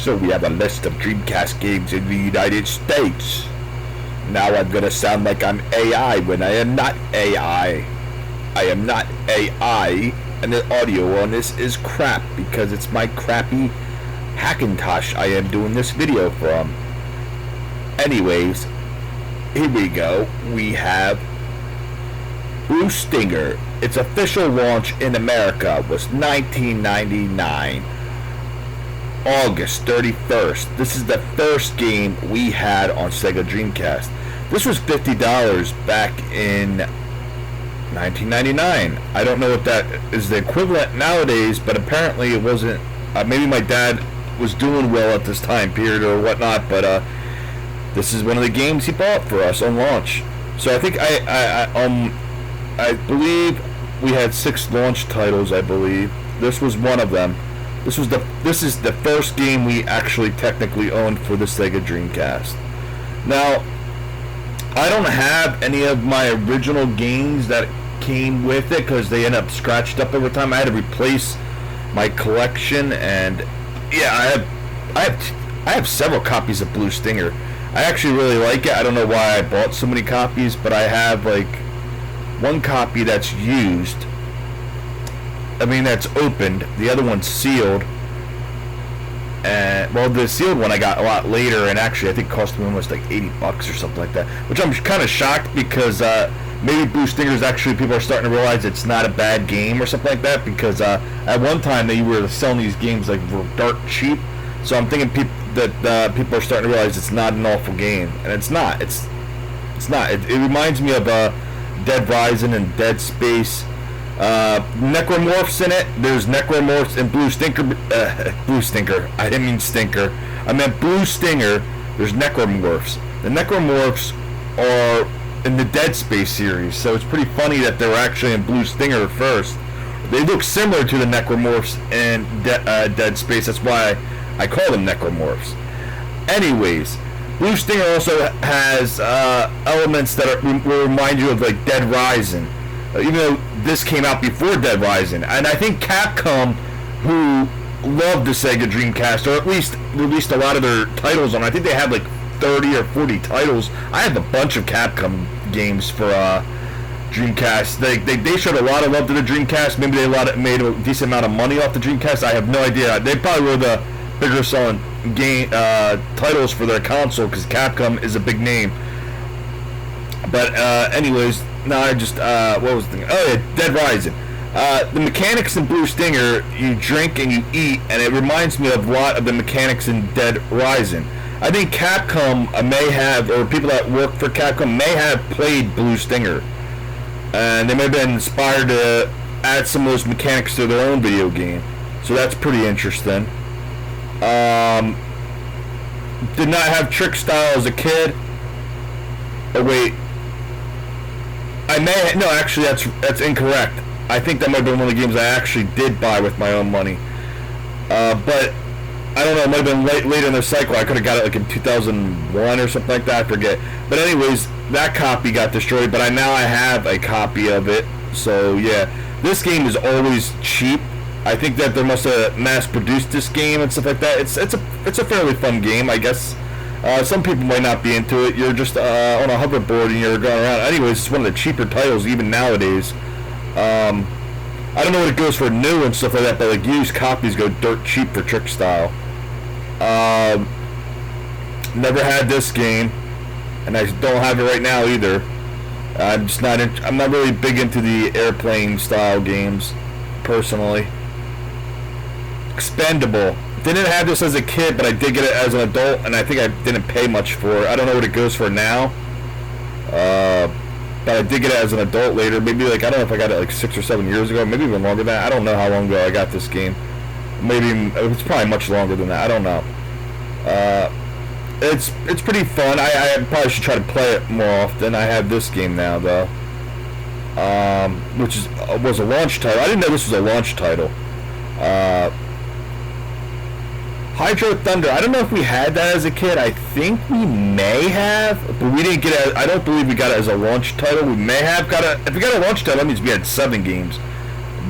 So we have a list of Dreamcast games in the United States. Now I'm gonna sound like I'm AI when I am not AI. I am not AI, and the audio on this is crap because it's my crappy Hackintosh I am doing this video from. Anyways, here we go. We have Blue Stinger. Its official launch in America was 1999. August 31st. This is the first game we had on Sega Dreamcast. This was $50 back in 1999. I don't know what that is the equivalent nowadays, but apparently it wasn't. Maybe my dad was doing well at this time period or whatnot, but this is one of the games he bought for us on launch. So I think I believe we had 6 launch titles. I believe this was one of them. This is the first game we actually technically owned for the Sega Dreamcast. Now, I don't have any of my original games that came with it because they end up scratched up over time. I had to replace my collection, and yeah, I have several copies of Blue Stinger. I actually really like it. I don't know why I bought so many copies, but I have like one copy that's used. That's opened. The other one's sealed. And well, the sealed one I got a lot later, and actually I think it cost me almost like $80 or something like that. Which I'm kind of shocked because maybe Blue Stingers actually people are starting to realize it's not a bad game or something like that. Because at one time they were selling these games like dark cheap. So I'm thinking that people are starting to realize it's not an awful game, and it's not. It's not. It reminds me of Dead Rising and Dead Space. Necromorphs in it. There's Necromorphs in Blue Stinker. Blue Stinker. I didn't mean Stinker. I meant Blue Stinger. There's Necromorphs. The Necromorphs are in the Dead Space series, so it's pretty funny that they're actually in Blue Stinger first. They look similar to the Necromorphs in Dead Space. That's why I call them Necromorphs. Anyways, Blue Stinger also has elements that will remind you of like Dead Rising. Even though this came out before Dead Rising. And I think Capcom, who loved the Sega Dreamcast, or at least released a lot of their titles on, I think they had like 30 or 40 titles. I have a bunch of Capcom games for Dreamcast. They showed a lot of love to the Dreamcast. Maybe they made a decent amount of money off the Dreamcast. I have no idea. They probably were the bigger selling game titles for their console because Capcom is a big name. But anyways, no, I just what was the thing? Oh yeah, Dead Rising. The mechanics in Blue Stinger, you drink and you eat, and it reminds me of a lot of the mechanics in Dead Rising. I think Capcom may have, or people that work for Capcom may have played Blue Stinger, and they may have been inspired to add some of those mechanics to their own video game. So that's pretty interesting. Did not have Trick Style as a kid. Oh wait. No, actually that's incorrect. I think that might have been one of the games I actually did buy with my own money. But I don't know, it might have been later in the cycle. I could have got it like in 2001 or something like that, I forget. But anyways, that copy got destroyed, but now I have a copy of it. So yeah, this game is always cheap. I think that they must have mass-produced this game and stuff like that. It's a fairly fun game, I guess. Some people might not be into it. You're just on a hoverboard and you're going around. Anyways, it's one of the cheaper titles even nowadays. I don't know what it goes for new and stuff like that, but like used copies go dirt cheap for Trick Style. Never had this game, and I don't have it right now either. I'm not really big into the airplane style games, personally. Expendable. Didn't have this as a kid, but I did get it as an adult, and I think I didn't pay much for it. I don't know what it goes for now, but I did get it as an adult later. Maybe like I don't know if I got it like 6 or 7 years ago, maybe even longer than that. I don't know how long ago I got this game. Maybe it's probably much longer than that. I don't know. It's pretty fun. I probably should try to play it more often. I have this game now though, which was a launch title. I didn't know this was a launch title. Hydro Thunder. I don't know if we had that as a kid. I think we may have, but we didn't get it. I don't believe we got it as a launch title. We may have got it. If we got a launch title, that means we had 7 games.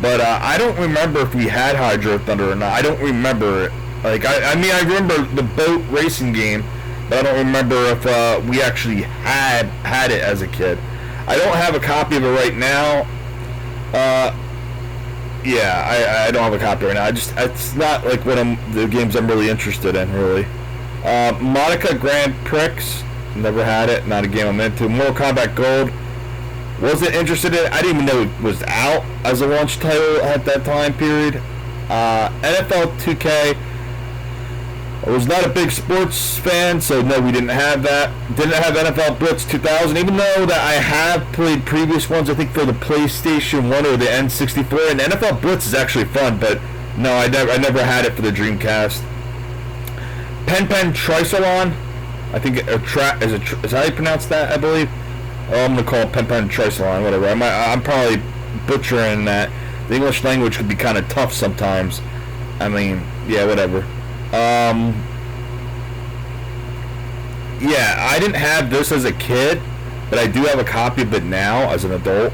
But I don't remember if we had Hydro Thunder or not. I don't remember it. Like, I mean, I remember the boat racing game, but I don't remember if we actually had it as a kid. I don't have a copy of it right now. Yeah, I don't have a copy right now. It's not like the games I'm really interested in, really. Monica Grand Prix, never had it. Not a game I'm into. Mortal Kombat Gold, wasn't interested in it. I didn't even know it was out as a launch title at that time period. NFL 2K. I was not a big sports fan, so no, we didn't have that. Didn't have NFL Blitz 2000, even though that I have played previous ones, I think for the PlayStation 1 or the N64, and NFL Blitz is actually fun, but no, I never had it for the Dreamcast. Pen Trisalon, I think, is how you pronounce that, I believe? Oh, I'm going to call it Pen Trisalon, whatever. I'm probably butchering that. The English language could be kind of tough sometimes. I mean, yeah, whatever. Yeah, I didn't have this as a kid, but I do have a copy of it now as an adult.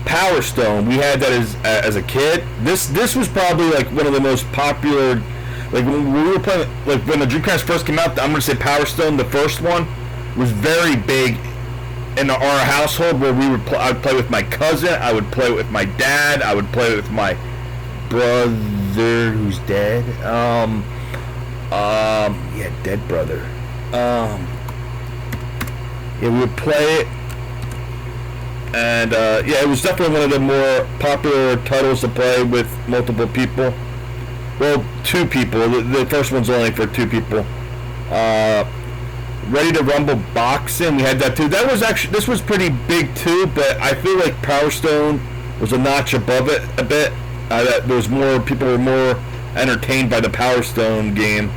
Power Stone, we had that as a kid. This was probably like one of the most popular, like when we were playing, like when the Dreamcast first came out. I'm gonna say Power Stone, the first one, was very big in our household, where I would play with my cousin, I would play with my dad, I would play with my brother who's dead. Yeah, dead brother. Yeah, we would play it, and yeah, it was definitely one of the more popular titles to play with multiple people. Well, 2 people. The first one's only for 2 people. Ready to Rumble Boxing, we had that too. This was pretty big too, but I feel like Power Stone was a notch above it a bit. That there was more people were more entertained by the Power Stone game.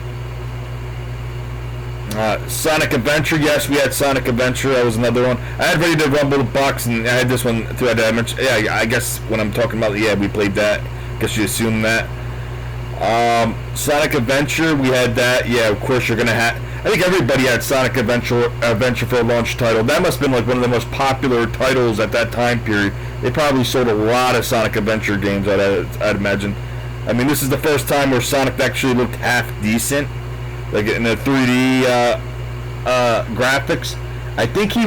Sonic Adventure, yes, we had Sonic Adventure. That was another one. I had Ready to Rumble Boxing. I had this one too. Yeah, I guess when I'm talking about, yeah, we played that. Guess you assume that. Sonic Adventure, we had that. Yeah, of course you're gonna have. I think everybody had Sonic Adventure for a launch title. That must have been like one of the most popular titles at that time period. They probably sold a lot of Sonic Adventure games, I'd imagine. I mean, this is the first time where Sonic actually looked half decent, like in the 3D graphics. I think he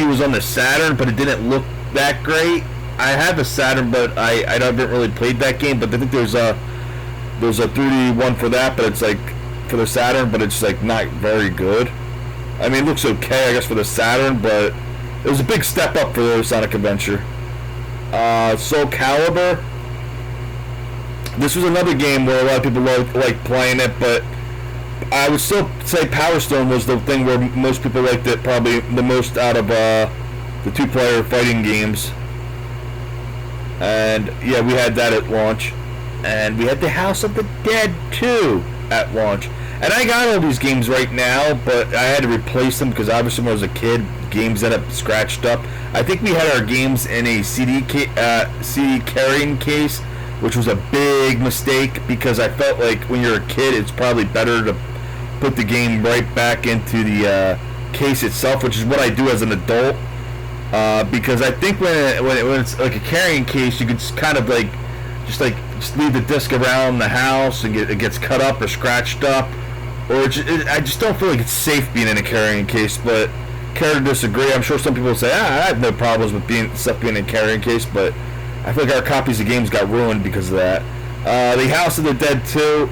was on the Saturn, but it didn't look that great. I had the Saturn, but I haven't really played that game. But I think there's a 3D one for that, but it's like for the Saturn, but it's like not very good. I mean, it looks okay, I guess, for the Saturn, but it was a big step up for Sonic Adventure. Soul Calibur. This was another game where a lot of people like playing it, but I would still say Power Stone was the thing where most people liked it probably the most out of the 2-player fighting games. And yeah, we had that at launch. And we had the House of the Dead 2 at launch. And I got all these games right now, but I had to replace them because obviously when I was a kid, games ended up scratched up. I think we had our games in a CD carrying case, which was a big mistake because I felt like when you're a kid, it's probably better to put the game right back into the case itself, which is what I do as an adult. Because I think when it's like a carrying case, you could kind of like just leave the disc around the house and it gets cut up or scratched up, or I just don't feel like it's safe being in a carrying case. But care to disagree. I'm sure some people say, I have no problems with stuff being in a carrying case, but I feel like our copies of games got ruined because of that. The House of the Dead 2,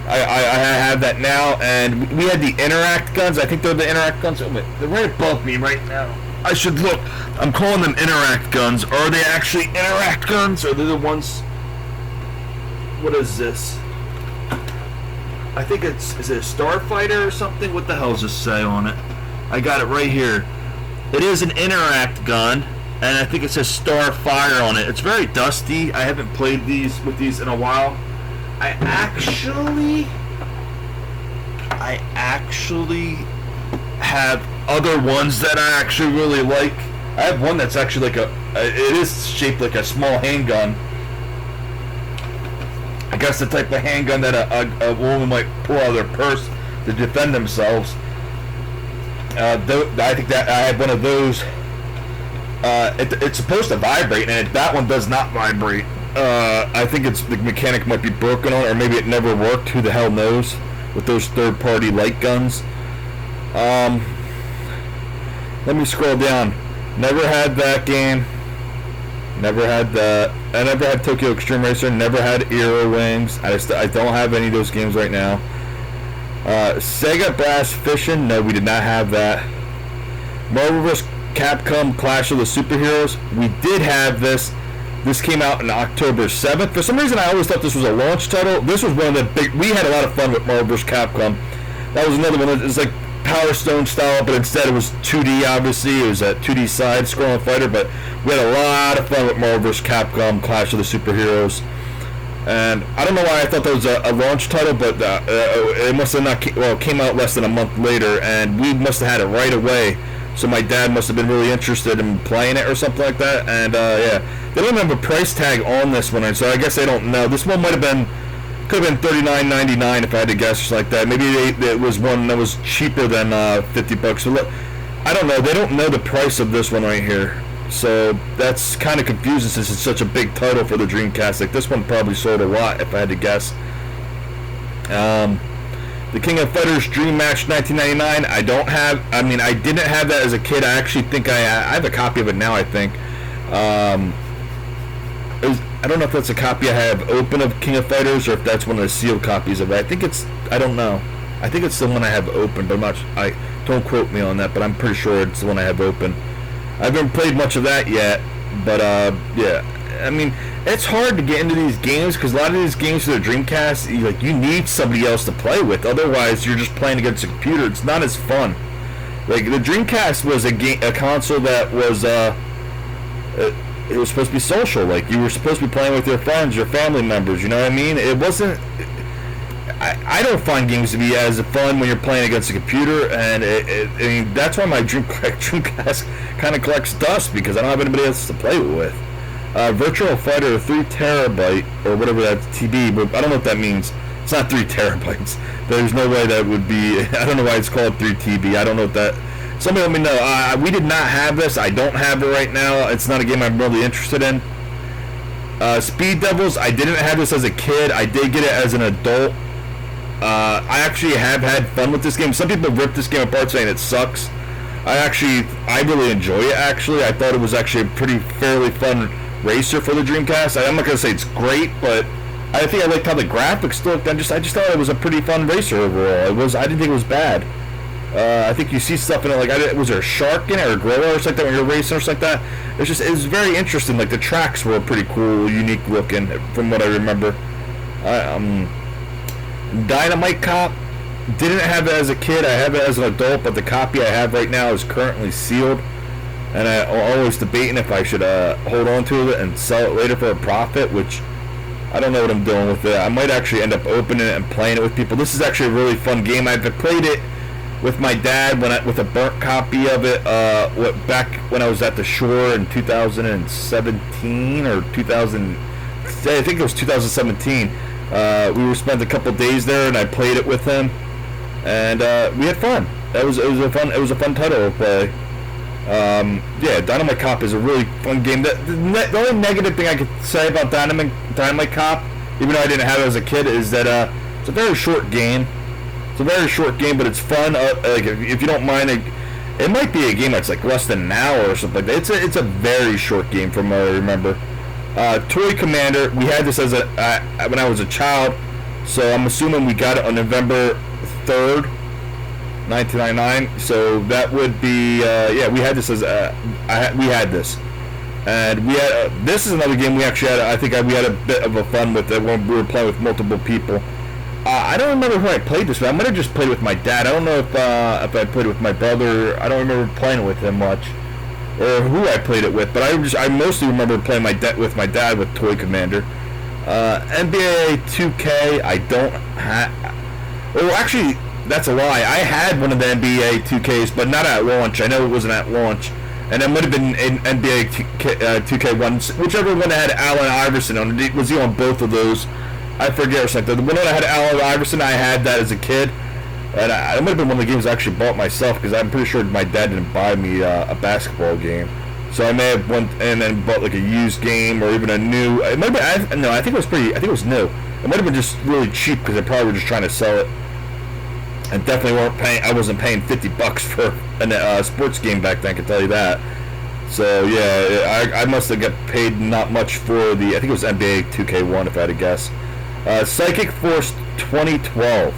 I have that now, and we had the Interact guns. I think they're the Interact guns. Oh, they're right above me right now. I should look. I'm calling them Interact guns. Are they actually Interact guns? Or are they the ones... What is this? I think is it a Starfighter or something? What the hell does this say on it? I got it right here. It is an Interact gun, and I think it says Starfire on it. It's very dusty. I haven't played with these in a while. I actually have other ones that I actually really like. I have one that's actually like it is shaped like a small handgun. I guess the type of handgun that a woman might pull out of their purse to defend themselves. I think that I have one of those. It's supposed to vibrate, and that one does not vibrate. I think it's the mechanic might be broken on, or maybe it never worked. Who the hell knows? With those third-party light guns. Let me scroll down. Never had that game. Never had that. I never had Tokyo Extreme Racer. Never had Eero Wings. I don't have any of those games right now. Sega Blast Fishing. No, we did not have that. Marvel vs. Capcom Clash of the Superheroes. We did have this. This came out on October 7th. For some reason, I always thought this was a launch title. This was one of the big... We had a lot of fun with Marvel vs. Capcom. That was another one. It was like Power Stone style, but instead it was 2D, obviously. It was a 2D side-scrolling fighter, but we had a lot of fun with Marvel vs. Capcom Clash of the Superheroes. And I don't know why I thought that was a launch title, but it must have not... Well, it came out less than a month later, and we must have had it right away. So my dad must have been really interested in playing it or something like that. And, yeah. They don't have a price tag on this one, so I guess they don't know. This one might have been... Could have been $39.99 if I had to guess, just like that. Maybe it was one that was cheaper than $50. So look, I don't know. They don't know the price of this one right here. So that's kind of confusing since it's such a big title for the Dreamcast. Like this one probably sold a lot if I had to guess. The King of Fighters Dream Match 1999. I don't have. I mean, I didn't have that as a kid. I actually think I have a copy of it now. I think. I don't know if that's a copy I have open of King of Fighters or if that's one of the sealed copies of it. I think it's. I don't know. I think it's the one I have open, but I'm not. I don't quote me on that, but I'm pretty sure it's the one I have open. I haven't played much of that yet, but yeah. I mean, it's hard to get into these games because a lot of these games for the Dreamcast, you need somebody else to play with. Otherwise, you're just playing against a computer. It's not as fun. Like the Dreamcast was a console that was it was supposed to be social. Like you were supposed to be playing with your friends, your family members. You know what I mean? It wasn't. I don't find games to be as fun when you're playing against a computer, and I mean that's why my Dreamcast kind of collects dust because I don't have anybody else to play with. Virtual Fighter 3 terabyte or whatever that's TB, but I don't know what that means. It's not 3 terabytes. There's no way that would be. I don't know why it's called 3 TB. I don't know what that. Somebody let me know. We did not have this. I don't have it right now. It's not a game I'm really interested in. Speed Devils. I didn't have this as a kid. I did get it as an adult. I actually have had fun with this game. Some people rip this game apart saying it sucks. I really enjoy it. Actually, I thought it was actually a pretty fairly fun racer for the Dreamcast. I'm not gonna say it's great, but I think I liked how the graphics looked. I just thought it was a pretty fun racer overall. I didn't think it was bad. I think you see stuff in it like was there a shark in it or a gorilla or something like that when you're racing or something like that. It was very interesting. Like the tracks were pretty cool, unique looking from what I remember. Dynamite Cop. Didn't have it as a kid. I have it as an adult, but the copy I have right now is currently sealed. And I'm always debating if I should hold on to it and sell it later for a profit, which I don't know what I'm doing with it. I might actually end up opening it and playing it with people. This is actually a really fun game. I've played it with my dad with a burnt copy of it back when I was at the shore in 2017 or 2000. I think it was 2017. We were spent a couple days there, and I played it with him, and we had fun. It was a fun title to play. Yeah, Dynamite Cop is a really fun game. The only negative thing I could say about Dynamite Cop, even though I didn't have it as a kid, is that it's a very short game. It's a very short game, but it's fun. Like if you don't mind it might be a game that's like less than an hour or something like that. It's a very short game from what I remember. Toy Commander, we had this as when I was a child, so I'm assuming we got it on November 3rd, 1999. So that would be yeah, we had this as we had this, and we had this is another game we actually had. I think we had a bit of a fun with it when we were playing with multiple people. I don't remember who I played this with. I might have just played with my dad. I don't know if I played with my brother. I don't remember playing with him much, or who I played it with. But I mostly remember playing with my dad with Toy Commander. NBA 2K. I don't have. Well, actually, that's a lie. I had one of the NBA 2Ks, but not at launch. I know it wasn't at launch, and it might have been in NBA 2K1, whichever one that had Allen Iverson on it. Was he on both of those? I forget or something. The one that had Allen Iverson, I had that as a kid. And it might have been one of the games I actually bought myself because I'm pretty sure my dad didn't buy me a basketball game. So I may have went and then bought like a used game or even a new. It might have been. No, I think it was pretty. I think it was new. It might have been just really cheap because they probably were just trying to sell it. And definitely weren't paying. I wasn't paying $50 for a sports game back then. I can tell you that. So yeah, I must have got paid not much for the. I think it was NBA 2K1 if I had to guess. Psychic Force 2012.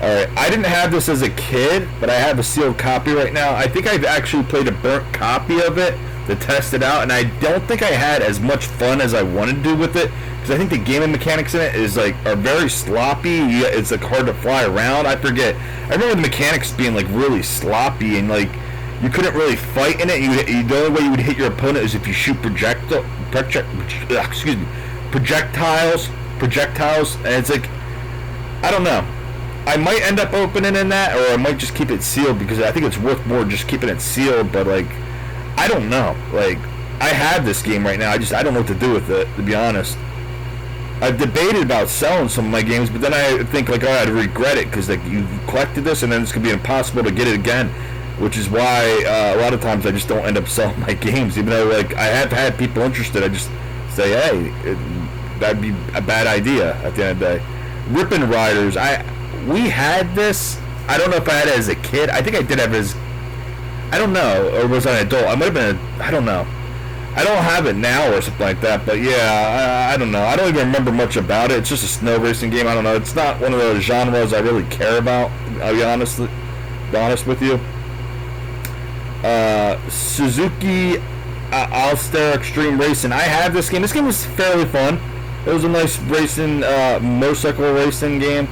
Alright, I didn't have this as a kid, but I have a sealed copy right now. I think I've actually played a burnt copy of it to test it out, and I don't think I had as much fun as I wanted to do with it, because I think the gaming mechanics in it are very sloppy. It's like hard to fly around. I forget. I remember the mechanics being like really sloppy, and like you couldn't really fight in it. The only way you would hit your opponent is if you shoot projectiles, and it's like, I don't know. I might end up opening in that, or I might just keep it sealed because I think it's worth more just keeping it sealed. But like, I don't know. Like, I have this game right now. I don't know what to do with it, to be honest. I've debated about selling some of my games, but then I think like, oh, I'd regret it because like you collected this, and then it's gonna be impossible to get it again. Which is why a lot of times I just don't end up selling my games, even though like I have had people interested. I just say, hey, that'd be a bad idea at the end of the day. Rippin' Riders, we had this. I don't know if I had it as a kid. I think I did have it as, I don't know, or was I an adult? I might have been, I don't know. I don't have it now or something like that, but yeah, I don't know. I don't even remember much about it. It's just a snow racing game. I don't know. It's not one of those genres I really care about, I'll be honest with you. Suzuki All-Star Extreme Racing. I have this game. This game was fairly fun. It was a nice racing, motorcycle racing game.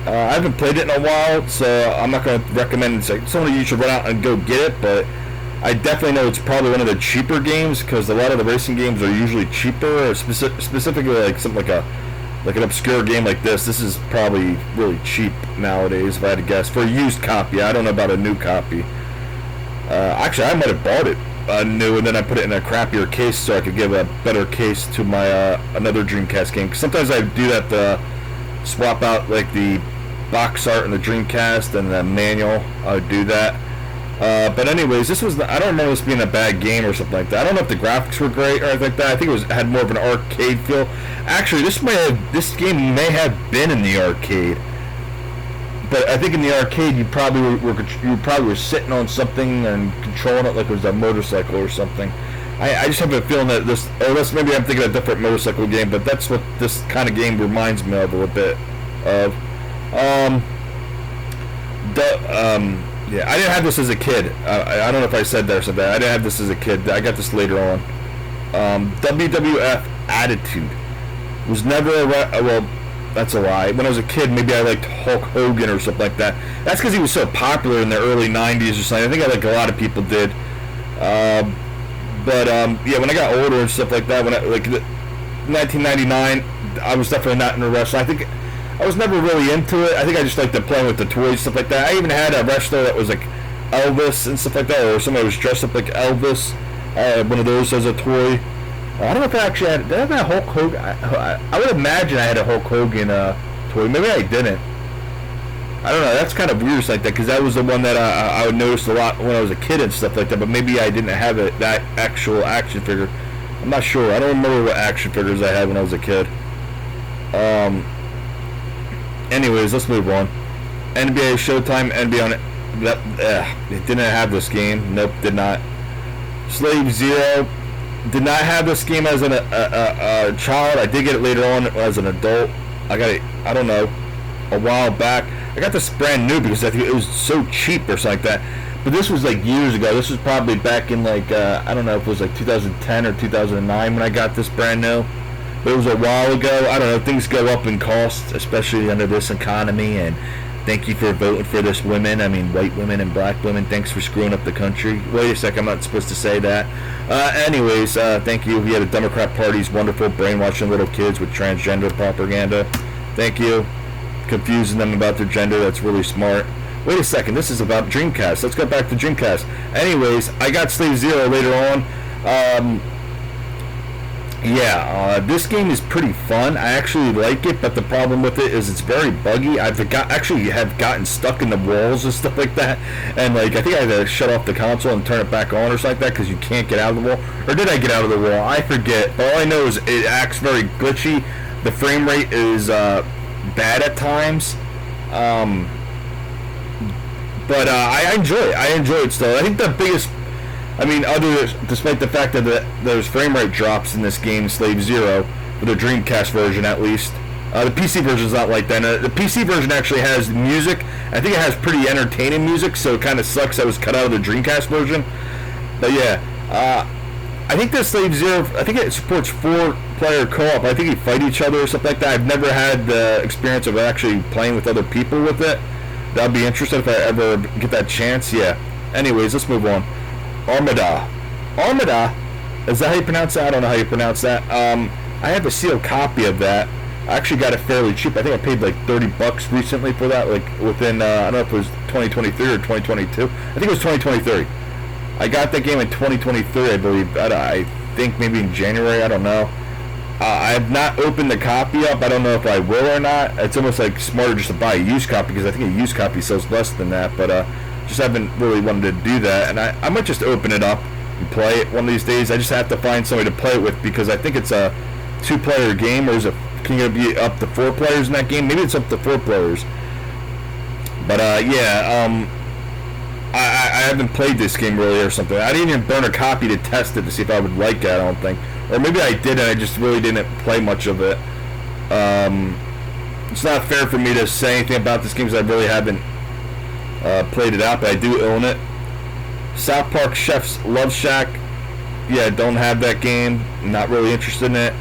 I haven't played it in a while, so I'm not going to recommend it. Like, somebody you should run out and go get it, but I definitely know it's probably one of the cheaper games because a lot of the racing games are usually cheaper, or specifically like something like an obscure game like this. This is probably really cheap nowadays, if I had to guess, for a used copy. I don't know about a new copy. Actually, I might have bought it new, and then I put it in a crappier case so I could give a better case to my another Dreamcast game. 'Cause sometimes I do that to swap out like the box art and the Dreamcast and the manual. I would do that. But anyways, I don't remember this being a bad game or something like that. I don't know if the graphics were great or anything like that. I think it had more of an arcade feel. Actually, this game may have been in the arcade. But I think in the arcade you probably were sitting on something and controlling it like it was a motorcycle or something. I just have a feeling that unless maybe I'm thinking of a different motorcycle game, but that's what this kind of game reminds me of a little bit of. Yeah, I didn't have this as a kid. I don't know if I said that or something. I didn't have this as a kid. I got this later on. WWF Attitude was never well. That's a lie. When I was a kid, maybe I liked Hulk Hogan or something like that. That's because he was so popular in the early 90s or something. I think a lot of people did. But yeah, when I got older and stuff like that, 1999, I was definitely not into wrestling. I think I was never really into it. I think I just liked to play with the toys, stuff like that. I even had a wrestler that was like Elvis and stuff like that, or somebody was dressed up like Elvis. I had one of those as a toy. I don't know if I actually had. Did I have a Hulk Hogan? I would imagine I had a Hulk Hogan toy. Maybe I didn't. I don't know. That's kind of weird like that because that was the one that I would notice a lot when I was a kid and stuff like that. But maybe I didn't have that actual action figure. I'm not sure. I don't remember what action figures I had when I was a kid. Anyways, let's move on. NBA Showtime, NBA on it. It didn't have this game. Nope, did not. Slave Zero. Did not have this game as a child. I did get it later on as an adult. I got it, I don't know, a while back. I got this brand new because I think it was so cheap or something like that. But this was like years ago. This was probably back in like, I don't know if it was like 2010 or 2009 when I got this brand new. But it was a while ago. I don't know, things go up in cost, especially under this economy. And thank you for voting for this women. I mean, white women and black women. Thanks for screwing up the country. Wait a sec, I'm not supposed to say that. Anyways, thank you. Yeah, the Democrat Party's wonderful, brainwashing little kids with transgender propaganda. Thank you. Confusing them about their gender. That's really smart. Wait a second, this is about Dreamcast. Let's go back to Dreamcast. Anyways, I got Slave Zero later on. Yeah, this game is pretty fun. I actually like it, but the problem with it is it's very buggy. Actually have gotten stuck in the walls and stuff like that, and like I think I had to shut off the console and turn it back on or something like that because you can't get out of the wall. Or did I get out of the wall? I forget. But all I know is it acts very glitchy. The frame rate is bad at times, but I enjoy it. I enjoy it still. I think the biggest, despite the fact that there's frame rate drops in this game, Slave Zero, for the Dreamcast version at least. The PC version's not like that. The PC version actually has music. I think it has pretty entertaining music, so it kind of sucks that it was cut out of the Dreamcast version. But yeah, I think the Slave Zero, I think it supports 4-player co-op. I think you fight each other or something like that. I've never had the experience of actually playing with other people with it. That'd be interesting if I ever get that chance. Yeah. Anyways, let's move on. Armada. Is that how you pronounce that? I don't know how you pronounce that. I have a sealed copy of that. I actually got it fairly cheap. I think I paid like $30 recently for that, like within, I don't know if it was 2023 or 2022. I think it was 2023. I got that game in 2023, I believe. I think maybe in January, I don't know. I have not opened the copy up. I don't know if I will or not. It's almost like smarter just to buy a used copy because I think a used copy sells less than that, but just haven't really wanted to do that. And I might just open it up and play it one of these days. I just have to find somebody to play it with because I think it's a 2-player game, or can it be up to 4 players in that game? Maybe it's up to 4 players. But I haven't played this game really or something. I didn't even burn a copy to test it to see if I would like it, I don't think. Or maybe I did and I just really didn't play much of it. It's not fair for me to say anything about this game because I really haven't played it out, but I do own it. South Park Chef's Love Shack. Yeah, don't have that game. Not really interested in it.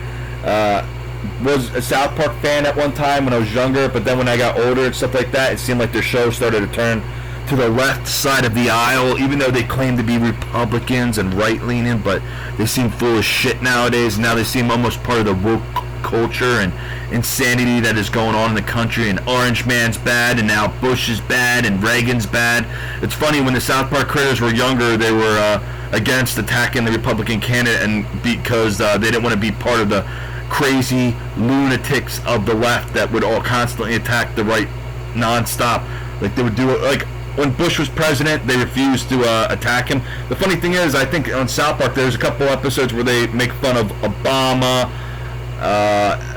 Was a South Park fan at one time when I was younger, but then when I got older and stuff like that, it seemed like their show started to turn to the left side of the aisle, even though they claim to be Republicans and right-leaning, but they seem full of shit nowadays. Now they seem almost part of the woke culture and insanity that is going on in the country, and Orange Man's bad, and now Bush is bad, and Reagan's bad. It's funny, when the South Park critters were younger, they were against attacking the Republican candidate, and because they didn't want to be part of the crazy lunatics of the left that would all constantly attack the right nonstop. Like they would do it, like when Bush was president, they refused to attack him. The funny thing is, I think on South Park, there's a couple episodes where they make fun of Obama,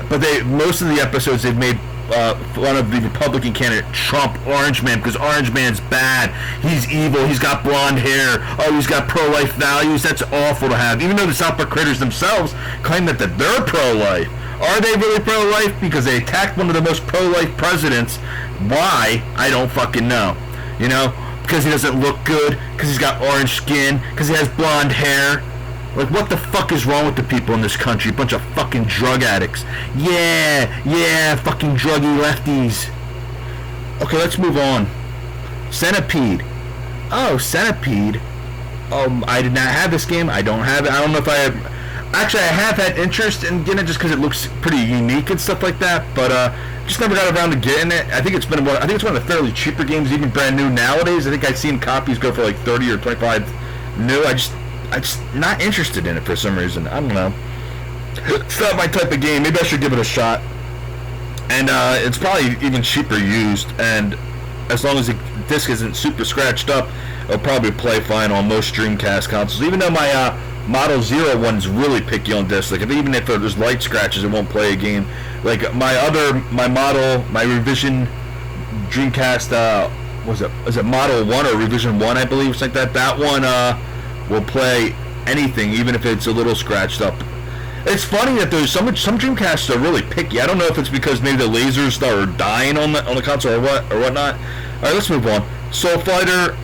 but most of the episodes they've made fun of the Republican candidate Trump, Orange Man, because Orange Man's bad. He's evil. He's got blonde hair. Oh, he's got pro-life values. That's awful to have. Even though the South Park critters themselves claim that they're pro-life. Are they really pro-life? Because they attacked one of the most pro-life presidents. Why? I don't fucking know. You know, because he doesn't look good, because he's got orange skin, because he has blonde hair. Like, what the fuck is wrong with the people in this country? A bunch of fucking drug addicts. Yeah, fucking druggy lefties. Okay, let's move on. Centipede. Oh, Centipede. I did not have this game. I don't have it. I don't know if I have... Actually, I have had interest in getting it just because it looks pretty unique and stuff like that, but just never got around to getting it. I think it's one of the fairly cheaper games, even brand new nowadays. I think I've seen copies go for like 30 or 25 new. I just not interested in it for some reason. I don't know. It's not my type of game. Maybe I should give it a shot. And it's probably even cheaper used, and as long as the disc isn't super scratched up, it'll probably play fine on most Dreamcast consoles. Even though my Model Zero one's really picky on disc. Like even if there's light scratches, it won't play a game. Like my revision Dreamcast, is it Model 1 or Revision 1, I believe, something like that. That one will play anything, even if it's a little scratched up. It's funny that there's some Dreamcasts are really picky. I don't know if it's because maybe the lasers are dying on the console or whatnot. All right, let's move on. Soul Fighter.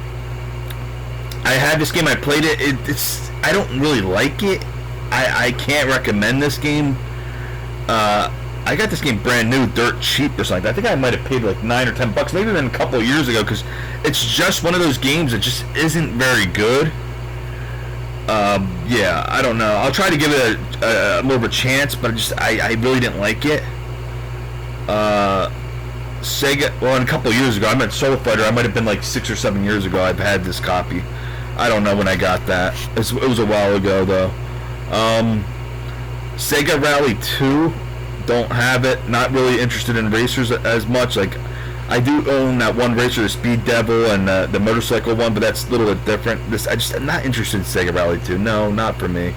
I had this game. I played it. I don't really like it. I can't recommend this game. I got this game brand new, dirt cheap or something. I think I might have paid like $9 or $10, maybe even a couple of years ago, because it's just one of those games that just isn't very good. Yeah, I don't know. I'll try to give it a more of a chance, but I really didn't like it. Sega, well, a couple of years ago, I meant Soul Fighter. I might have been like 6 or 7 years ago. I've had this copy. I don't know when I got that. It was a while ago, though. Sega Rally 2, don't have it. Not really interested in racers as much. Like, I do own that one racer, the Speed Devil, and the motorcycle one, but that's a little bit different. I'm not interested in Sega Rally 2. No, not for me.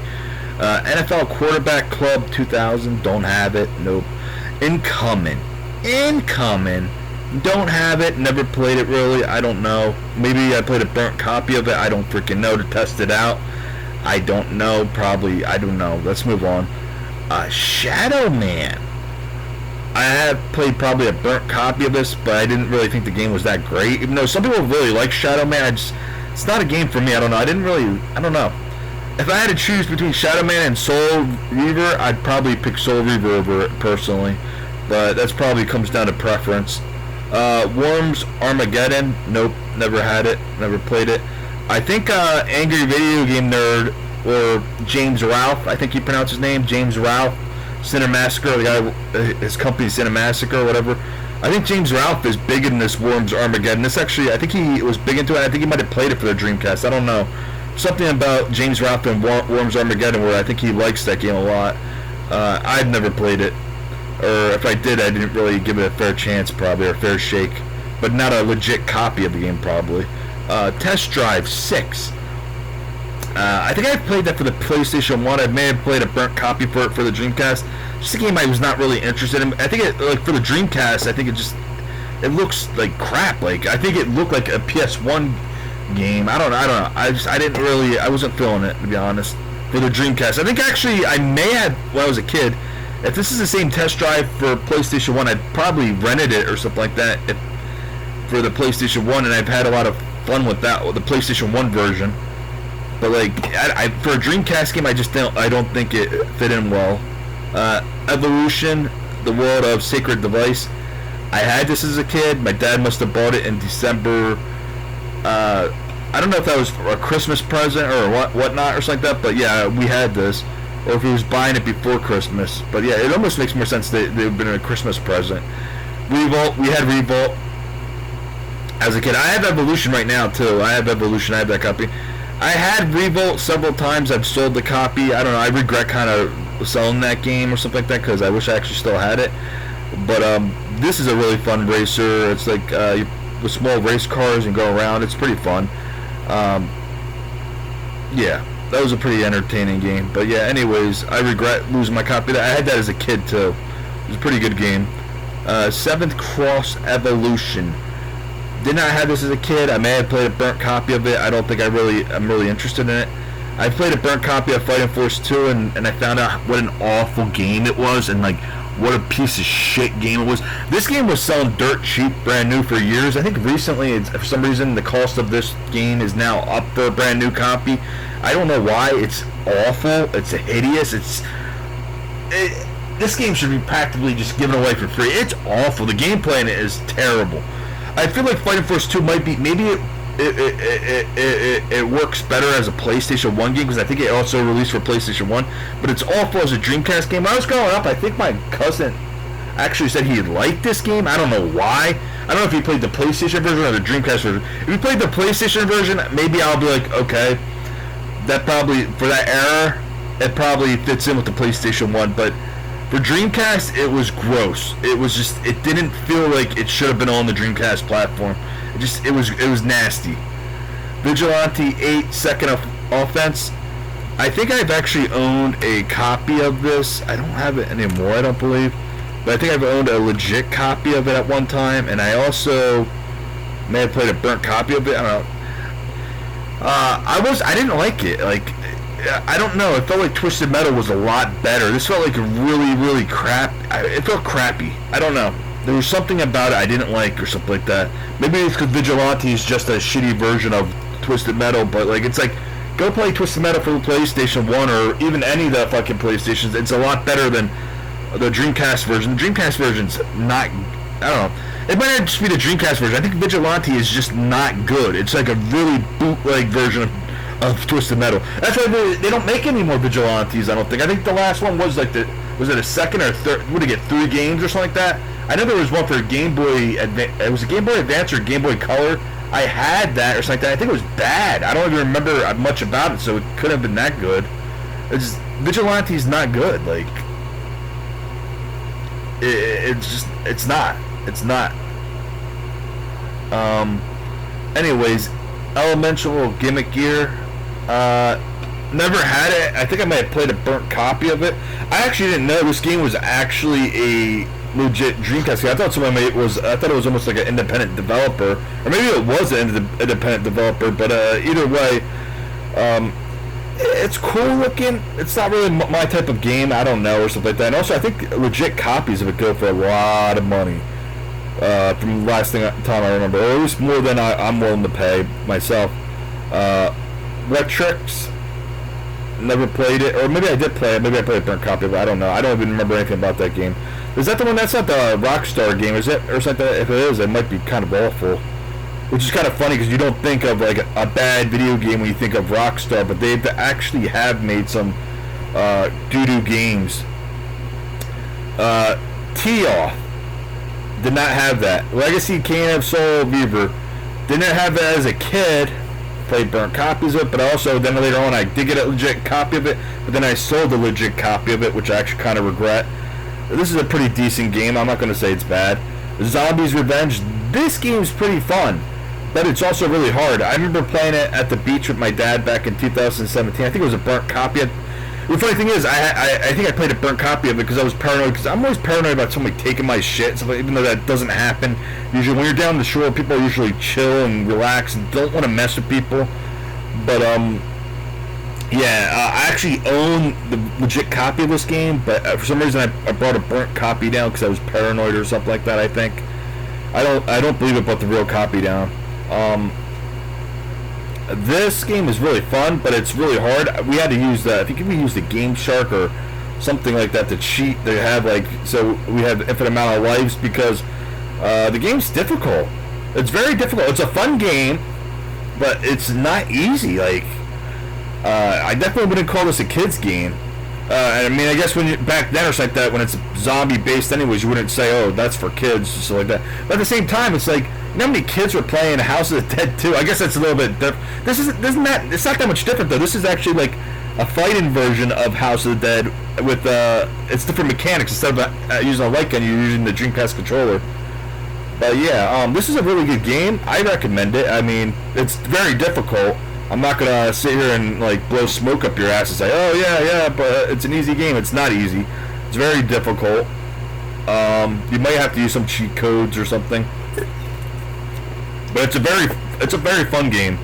NFL Quarterback Club 2000, don't have it. Nope. Incoming. Don't have it. Never played it really. I don't know. Maybe I played a burnt copy of it. I don't freaking know to test it out. I don't know. Probably. I don't know. Let's move on. Shadow Man. I have played probably a burnt copy of this, but I didn't really think the game was that great. Even though some people really like Shadow Man, it's not a game for me. I don't know. I don't know. If I had to choose between Shadow Man and Soul Reaver, I'd probably pick Soul Reaver over it personally. But that's probably comes down to preference. Worms Armageddon, nope, never had it, never played it. I think Angry Video Game Nerd, or James Ralph, I think you pronounce his name, James Ralph, Cinemassacre, the guy, his company Cinemassacre or whatever. I think James Ralph is big in this Worms Armageddon. This actually, I think he was big into it. I think he might have played it for the Dreamcast. I don't know. Something about James Ralph and Worms Armageddon where I think he likes that game a lot. I've never played it. Or if I did, I didn't really give it a fair chance, probably, or a fair shake. But not a legit copy of the game, probably. Test Drive 6. I think I played that for the PlayStation 1. I may have played a burnt copy for it for the Dreamcast. Just a game I was not really interested in. I think it, like, for the Dreamcast, I think it looks like crap. Like, I think it looked like a PS1 game. I don't know. I wasn't feeling it, to be honest, for the Dreamcast. I think actually I may have, when I was a kid, if this is the same test drive for PlayStation 1, I'd probably rented it or something like that for the PlayStation 1, and I've had a lot of fun with that, with the PlayStation 1 version. But like, for a Dreamcast game, I don't think it fit in well. Evolution, the World of Sacred Device. I had this as a kid. My dad must have bought it in December. I don't know if that was a Christmas present or whatnot or something like that, but yeah, we had this. Or if he was buying it before Christmas. But yeah, it almost makes more sense that they would have been a Christmas present. Revolt, we had Revolt as a kid. I have Evolution right now too. I have that copy. I had Revolt several times. I've sold the copy. I don't know, I regret kind of selling that game or something like that because I wish I actually still had it. But this is a really fun racer. It's like with small race cars and go around. It's pretty fun. Yeah. That was a pretty entertaining game. But yeah, anyways, I regret losing my copy. I had that as a kid too. It was a pretty good game. Seventh Cross Evolution. Did not have this as a kid. I may have played a burnt copy of it. I don't think I'm really interested in it. I played a burnt copy of Fighting Force 2 and I found out what an awful game it was and like what a piece of shit game it was. This game was selling dirt cheap, brand new for years. I think recently, for some reason, the cost of this game is now up for a brand new copy. I don't know why. It's awful. It's hideous. This game should be practically just given away for free. It's awful. The gameplay in it is terrible. I feel like Fighting Force 2 might be, maybe it works better as a PlayStation 1 game because I think it also released for PlayStation 1, but it's awful as a Dreamcast game. When I was growing up, I think my cousin actually said he liked this game. I don't know why. I don't know if he played the PlayStation version or the Dreamcast version. If he played the PlayStation version, maybe I'll be like, okay, that probably, for that era, it probably fits in with the PlayStation 1, but for Dreamcast, it was gross. It was just, it didn't feel like it should have been on the Dreamcast platform. It was nasty. Vigilante 8 Second Offense. I think I've actually owned a copy of this. I don't have it anymore, I don't believe. But I think I've owned a legit copy of it at one time, and I also may have played a burnt copy of it. I don't know. I didn't like it. Like, I don't know. It felt like Twisted Metal was a lot better. This felt like a really, really it felt crappy. I don't know. There was something about it I didn't like or something like that. Maybe it's because Vigilante is just a shitty version of Twisted Metal, but like, it's like, go play Twisted Metal for the PlayStation 1 or even any of the fucking PlayStations. It's a lot better than the Dreamcast version. The Dreamcast version's not, I don't know. It might not just be the Dreamcast version. I think Vigilante is just not good. It's like a really bootleg version of Twisted Metal. That's why they don't make any more Vigilantes, I don't think. I think the last one was like was it a second or third? Would it get 3 games or something like that? I know there was one for Game Boy Advance. It was a Game Boy Advance or Game Boy Color. I had that or something like that. I think it was bad. I don't even remember much about it, so it couldn't have been that good. Vigilante's not good. Like, it's not. Anyways, Elemental Gimmick Gear. Never had it. I think I might have played a burnt copy of it. I actually didn't know this game was actually a legit Dreamcast game. I thought it was almost like an independent developer, or maybe it was an independent developer. But either way, it's cool looking. It's not really my type of game. I don't know, or something like that. And also, I think legit copies of it go for a lot of money. From the last time I remember, or at least more than I'm willing to pay myself. Retrix, never played it, or maybe I did play it. Maybe I played a burnt copy of it. I don't know. I don't even remember anything about that game. Is that the one? That's not the Rockstar game, is it? Or something like that? If it is, it might be kind of awful. Which is kind of funny because you don't think of like a bad video game when you think of Rockstar, but they actually have made some doo-doo games. Tee-Off did not have that. Legacy Can of Soul Beaver didn't have that as a kid. Played burnt copies of it, but also then later on I did get a legit copy of it, but then I sold a legit copy of it, which I actually kind of regret. This is a pretty decent game. I'm not going to say it's bad. Zombies Revenge. This game's pretty fun, but it's also really hard. I remember playing it at the beach with my dad back in 2017. I think it was a burnt copy. The funny thing is, I think I played a burnt copy of it because I was paranoid, because I'm always paranoid about somebody taking my shit, so even though that doesn't happen. Usually when you're down the shore, people are usually chill and relax and don't want to mess with people. But, yeah, I actually own the legit copy of this game, but for some reason I brought a burnt copy down because I was paranoid or something like that, I think. I don't believe I brought the real copy down. This game is really fun, but it's really hard. We had to use I think we used the Game Shark or something like that to cheat. They have so we have infinite amount of lives because the game's difficult. It's very difficult. It's a fun game, but it's not easy. I definitely wouldn't call this a kid's game. I mean, I guess back then or something like that, when it's zombie based anyways, you wouldn't say, oh, that's for kids, so like that. But at the same time, it's like, you know how many kids were playing House of the Dead 2? I guess that's a little bit different. It's not that much different though. This is actually like a fighting version of House of the Dead with it's different mechanics. Instead of using a light gun, you're using the Dreamcast controller. But yeah, this is a really good game. I recommend it. I mean, it's very difficult. I'm not gonna sit here and like blow smoke up your ass and say, oh yeah, but it's an easy game. It's not easy. It's very difficult. You might have to use some cheat codes or something. But it's a very fun game.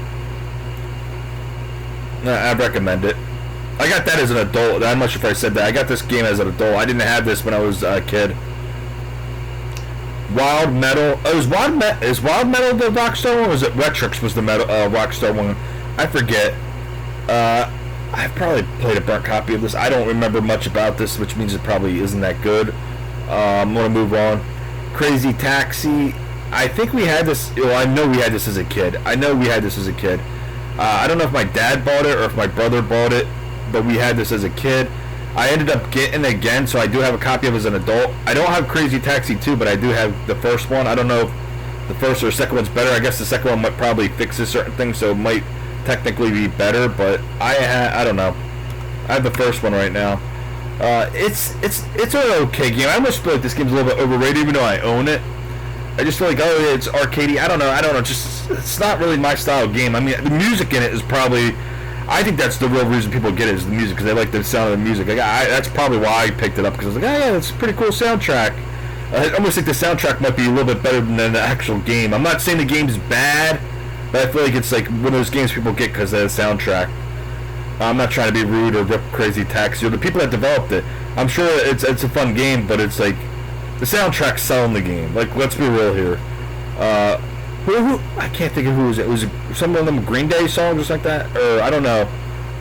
I recommend it. I got that as an adult. I'm not sure if I said that. I got this game as an adult. I didn't have this when I was a kid. Wild Metal. Oh, is Wild Metal the Rockstar one, or was it Retrix was the Rockstar one? I forget. I've probably played a burnt copy of this. I don't remember much about this, which means it probably isn't that good. I'm going to move on. Crazy Taxi. I think we had this. Well, I know we had this as a kid. I don't know if my dad bought it or if my brother bought it, but we had this as a kid. I ended up getting it again, so I do have a copy of it as an adult. I don't have Crazy Taxi 2, but I do have the first one. I don't know if the first or second one's better. I guess the second one might probably fixes certain things, so it might technically be better, but I don't know. I have the first one right now. It's an okay game. I almost feel like this game's a little bit overrated, even though I own it. I just feel like, oh, it's arcadey. I don't know. Just, it's not really my style of game. I mean, the music in it is probably, I think that's the real reason people get it, is the music, because they like the sound of the music. That's probably why I picked it up, because I was like, oh yeah, that's a pretty cool soundtrack. I almost think the soundtrack might be a little bit better than the actual game. I'm not saying the game's bad, but I feel like it's like one of those games people get because of the soundtrack. I'm not trying to be rude or rip Crazy Taxi or the people that developed it. I'm sure it's a fun game, but it's like the soundtrack's selling the game. Like, let's be real here. Who I can't think of who was it. Was it some of them Green Day songs or something like that? Or I don't know.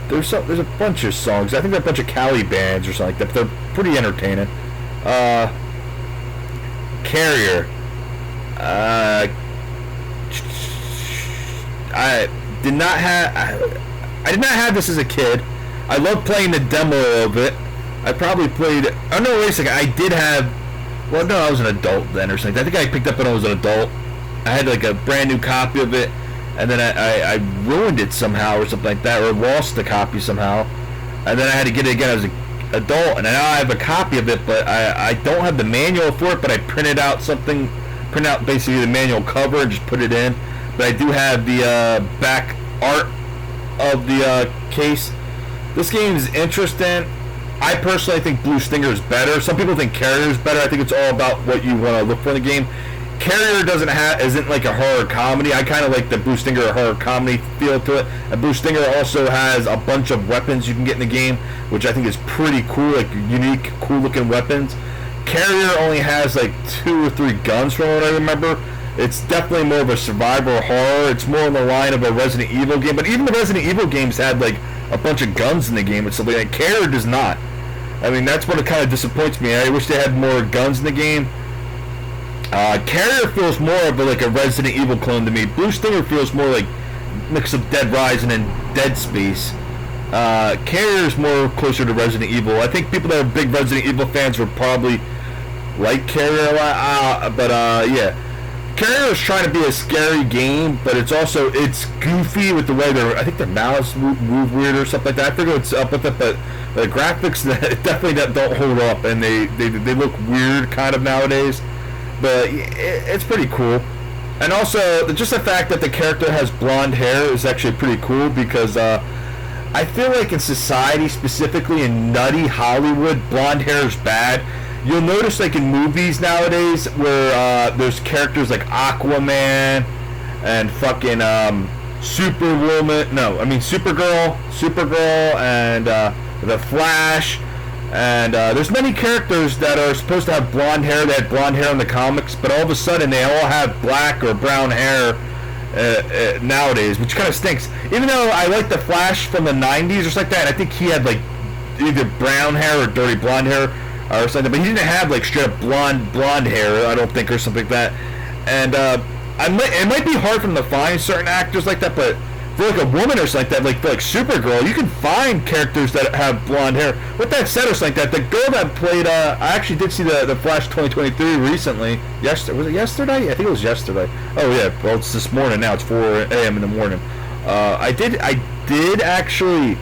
There's a bunch of songs. I think they're a bunch of Cali bands or something like that. But they're pretty entertaining. Carrier. I did not have this as a kid. I loved playing the demo of it. I probably played. Oh no, wait a second. I did have. Well, no, I was an adult then or something. I think I picked up when I was an adult. I had like a brand new copy of it, and then I ruined it somehow or something like that, or lost the copy somehow. and then I had to get it again as an adult, and now I have a copy of it, but I don't have the manual for it, but I printed out basically the manual cover and just put it in. But I do have the back art of the case. This game is interesting. I personally think Blue Stinger is better. Some people think Carrier is better. I think it's all about what you want to look for in the game. Carrier isn't like a horror comedy. I kind of like the Blue Stinger horror comedy feel to it. And Blue Stinger also has a bunch of weapons you can get in the game, which I think is pretty cool, like unique, cool looking weapons. Carrier only has like 2 or 3 guns from what I remember. It's definitely more of a survival horror. It's more in the line of a Resident Evil game, but even the Resident Evil games had like a bunch of guns in the game and stuff like that. Carrier does not. I mean, that's what kind of disappoints me. I wish they had more guns in the game. Carrier feels more of like a Resident Evil clone to me. Blue Stinger feels more like a mix of Dead Rising and Dead Space. Carrier is more closer to Resident Evil. I think people that are big Resident Evil fans would probably like Carrier a lot. Yeah. Carrier is trying to be a scary game, but it's goofy with the way I think their mouths move weird or something like that. I forget what's up with it, but the graphics definitely don't hold up, and they look weird kind of nowadays. But it's pretty cool. And also, just the fact that the character has blonde hair is actually pretty cool, because I feel like in society, specifically in nutty Hollywood, blonde hair is bad. You'll notice like in movies nowadays where there's characters like Aquaman and fucking Supergirl and the Flash. And there's many characters that are supposed to have blonde hair. They had blonde hair in the comics, but all of a sudden they all have black or brown hair nowadays, which kind of stinks. Even though I like the Flash from the 90s or something like that, I think he had like either brown hair or dirty blonde hair or something, but he didn't have like straight up blonde hair, I don't think, or something like that. And it might be hard for them to find certain actors like that, but for like a woman or something like that, like Supergirl, you can find characters that have blonde hair. With that said, or something like that, the girl that played, I actually did see the Flash 2023 recently. Was it yesterday? I think it was yesterday. Oh yeah, well it's this morning now. It's 4 a.m. in the morning. I did actually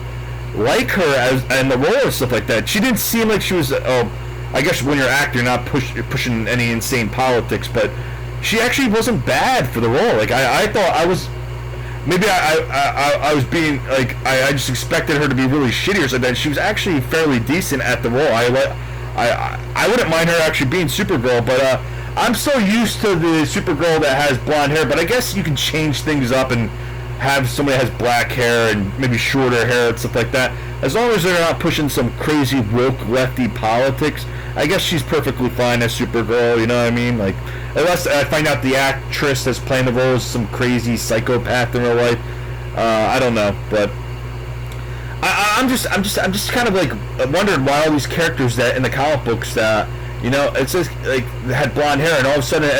like her and the role and stuff like that. She didn't seem like she was. I guess when you're an actor, you're not pushing any insane politics, but she actually wasn't bad for the role. Like I thought I was. Maybe I was being like I just expected her to be really shitty or something. She was actually fairly decent at the role. I wouldn't mind her actually being Supergirl, but I'm so used to the Supergirl that has blonde hair. But I guess you can change things up and have somebody that has black hair and maybe shorter hair and stuff like that. As long as they're not pushing some crazy woke lefty politics, I guess she's perfectly fine as Supergirl. You know what I mean? Like, unless I find out the actress that's playing the role is some crazy psychopath in real life, I don't know. But I'm just kind of like wondering why all these characters that in the comic books that it says like they had blonde hair, and all of a sudden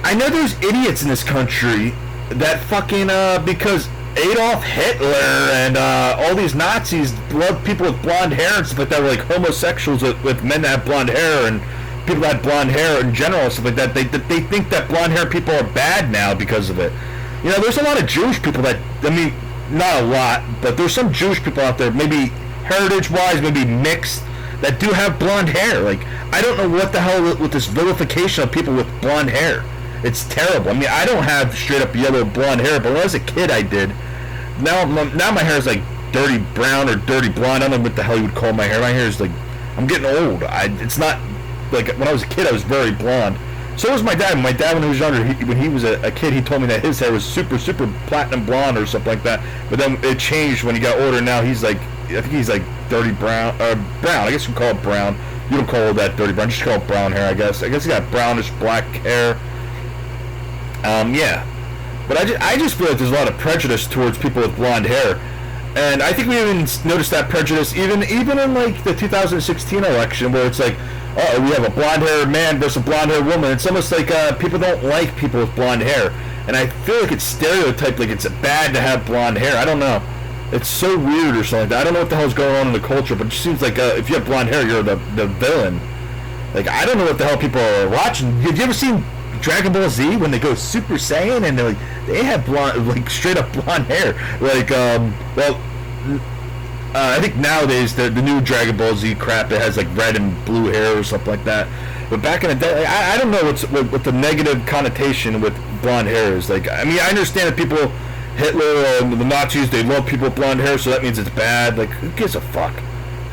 I know there's idiots in this country that fucking because Adolf Hitler and all these Nazis loved people with blonde hair and stuff like that, were like homosexuals with men that have blonde hair and people that have blonde hair in general and stuff like that. They think that blonde hair people are bad now because of it. There's a lot of Jewish people that, I mean, not a lot, but there's some Jewish people out there, maybe heritage-wise, maybe mixed, that do have blonde hair. Like, I don't know what the hell with this vilification of people with blonde hair. It's terrible. I mean, I don't have straight up yellow blonde hair, but when I was a kid, I did. Now my hair is like dirty brown or dirty blonde. I don't know what the hell you would call my hair. My hair is like, I'm getting old. It's not like when I was a kid, I was very blonde. So was my dad. My dad, when he was younger, when he was a kid, he told me that his hair was super, super platinum blonde or something like that. But then it changed when he got older. Now he's like, I think he's like dirty brown, brown. I guess you call it brown. You don't call that dirty brown. Just call it brown hair, I guess. I guess he got brownish black hair. Yeah. But I just feel like there's a lot of prejudice towards people with blonde hair. And I think we even noticed that prejudice even in like the 2016 election, where it's like, oh, we have a blonde-haired man versus a blonde-haired woman. It's almost like people don't like people with blonde hair. And I feel like it's stereotyped, like it's bad to have blonde hair. I don't know. It's so weird or something like that. I don't know what the hell's going on in the culture, but it just seems like if you have blonde hair, you're the villain. Like, I don't know what the hell people are watching. Have you ever seen Dragon Ball Z when they go Super Saiyan and they have blonde, like straight up blonde hair? Like, well, I think nowadays the new Dragon Ball Z crap, it has like red and blue hair or something like that. But back in the day, I don't know what the negative connotation with blonde hair is. Like, I mean, I understand that people, Hitler and the Nazis, they love people with blonde hair, so that means it's bad. Like, who gives a fuck?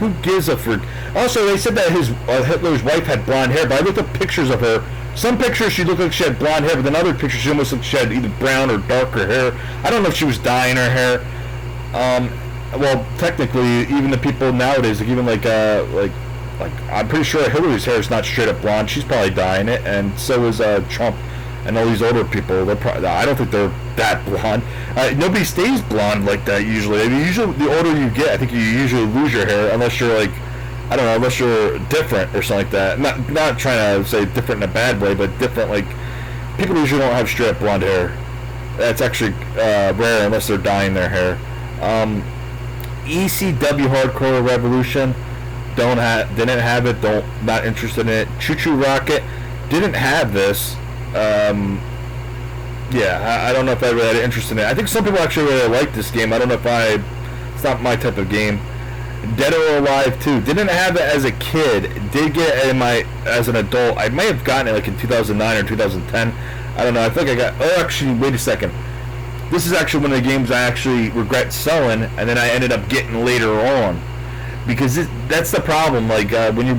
Who gives a frick? Also, they said that Hitler's wife had blonde hair, but I looked up pictures of her. Some pictures she looked like she had blonde hair, but then other pictures she almost looked like she had either brown or darker hair. I don't know if she was dyeing her hair. Well, technically, even the people nowadays, like even like I'm pretty sure Hillary's hair is not straight up blonde. She's probably dyeing it, and so is Trump and all these older people. I don't think they're that blonde. Nobody stays blonde like that usually. I mean, usually the older you get, I think you usually lose your hair unless you're like, I don't know, unless you're different or something like that. Not trying to say different in a bad way, but different, like, people usually don't have straight up blonde hair. That's actually rare unless they're dyeing their hair. ECW Hardcore Revolution, didn't have it, not interested in it. Choo Choo Rocket, didn't have this. Yeah, I don't know if I really had interest in it. I think some people actually really like this game. I don't know if it's not my type of game. Dead or Alive 2, didn't have it as a kid, did get it as an adult. I may have gotten it like in 2009 or 2010. I don't know, I think I got, actually, wait a second. This is actually one of the games I actually regret selling, and then I ended up getting later on. Because that's the problem, like, when you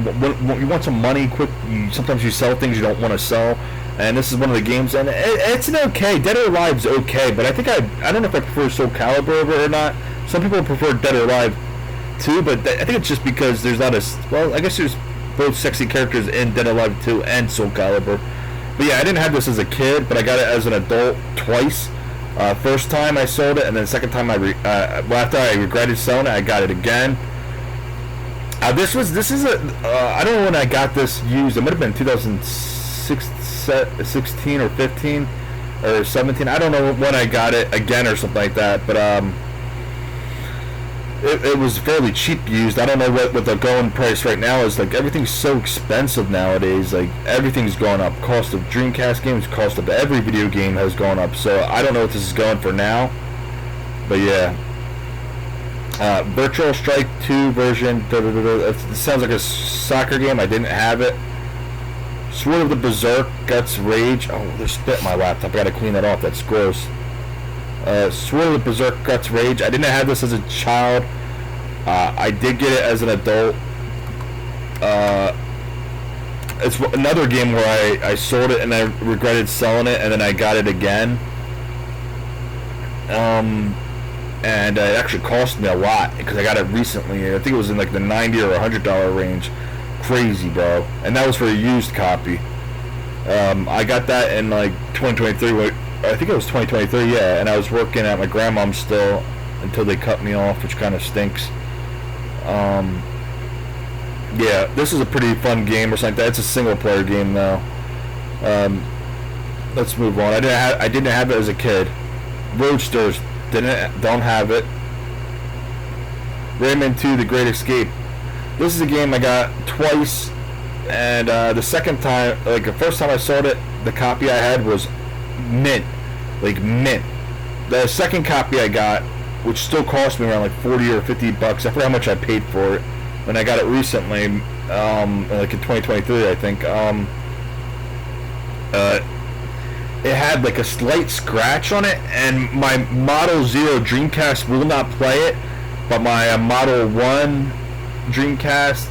want some money quick, sometimes you sell things you don't want to sell. And this is one of the games, and it's an okay. Dead or Alive's okay, but I think I don't know if I prefer Soul Calibur over it or not. Some people prefer Dead or Alive too, but I think it's just because there's not I guess there's both sexy characters in Dead or Alive 2 and Soul Calibur. But yeah, I didn't have this as a kid, but I got it as an adult twice. First time I sold it, and then second time after I regretted selling it, I got it again. This is I don't know when I got this used. It might have been 2016 or 15 or 17. I don't know when I got it again or something like that, but it was fairly cheap used. I don't know what the going price right now is. Like, everything's so expensive nowadays. Like, everything's going up. Cost of Dreamcast games, cost of every video game has gone up. So I don't know what this is going for now, but yeah. Virtual Strike 2 version. It sounds like a soccer game. I didn't have it. Sword of the Berserk Guts Rage. Oh, there's spit in my laptop. I gotta clean that off. That's gross. Sword of the Berserk Guts Rage. I didn't have this as a child. I did get it as an adult. It's another game where I sold it and I regretted selling it, and then I got it again. And it actually cost me a lot because I got it recently. I think it was in like the $90 or $100 range. Crazy, bro. And that was for a used copy. I got that in like 2023. I think it was 2023, yeah. And I was working at my grandmom's still until they cut me off, which kind of stinks. Yeah, this is a pretty fun game or something like that. It's a single player game now. Let's move on. I didn't have it as a kid. Roadsters, don't have it. Rayman 2: The Great Escape. This is a game I got twice, and the second time, like the first time I sold it, the copy I had was mint, like mint. The second copy I got, which still cost me around like $40 or $50, I forgot how much I paid for it, and I got it recently, like in 2023, I think. It had like a slight scratch on it, and my Model 0 Dreamcast will not play it, but my Model 1 Dreamcast,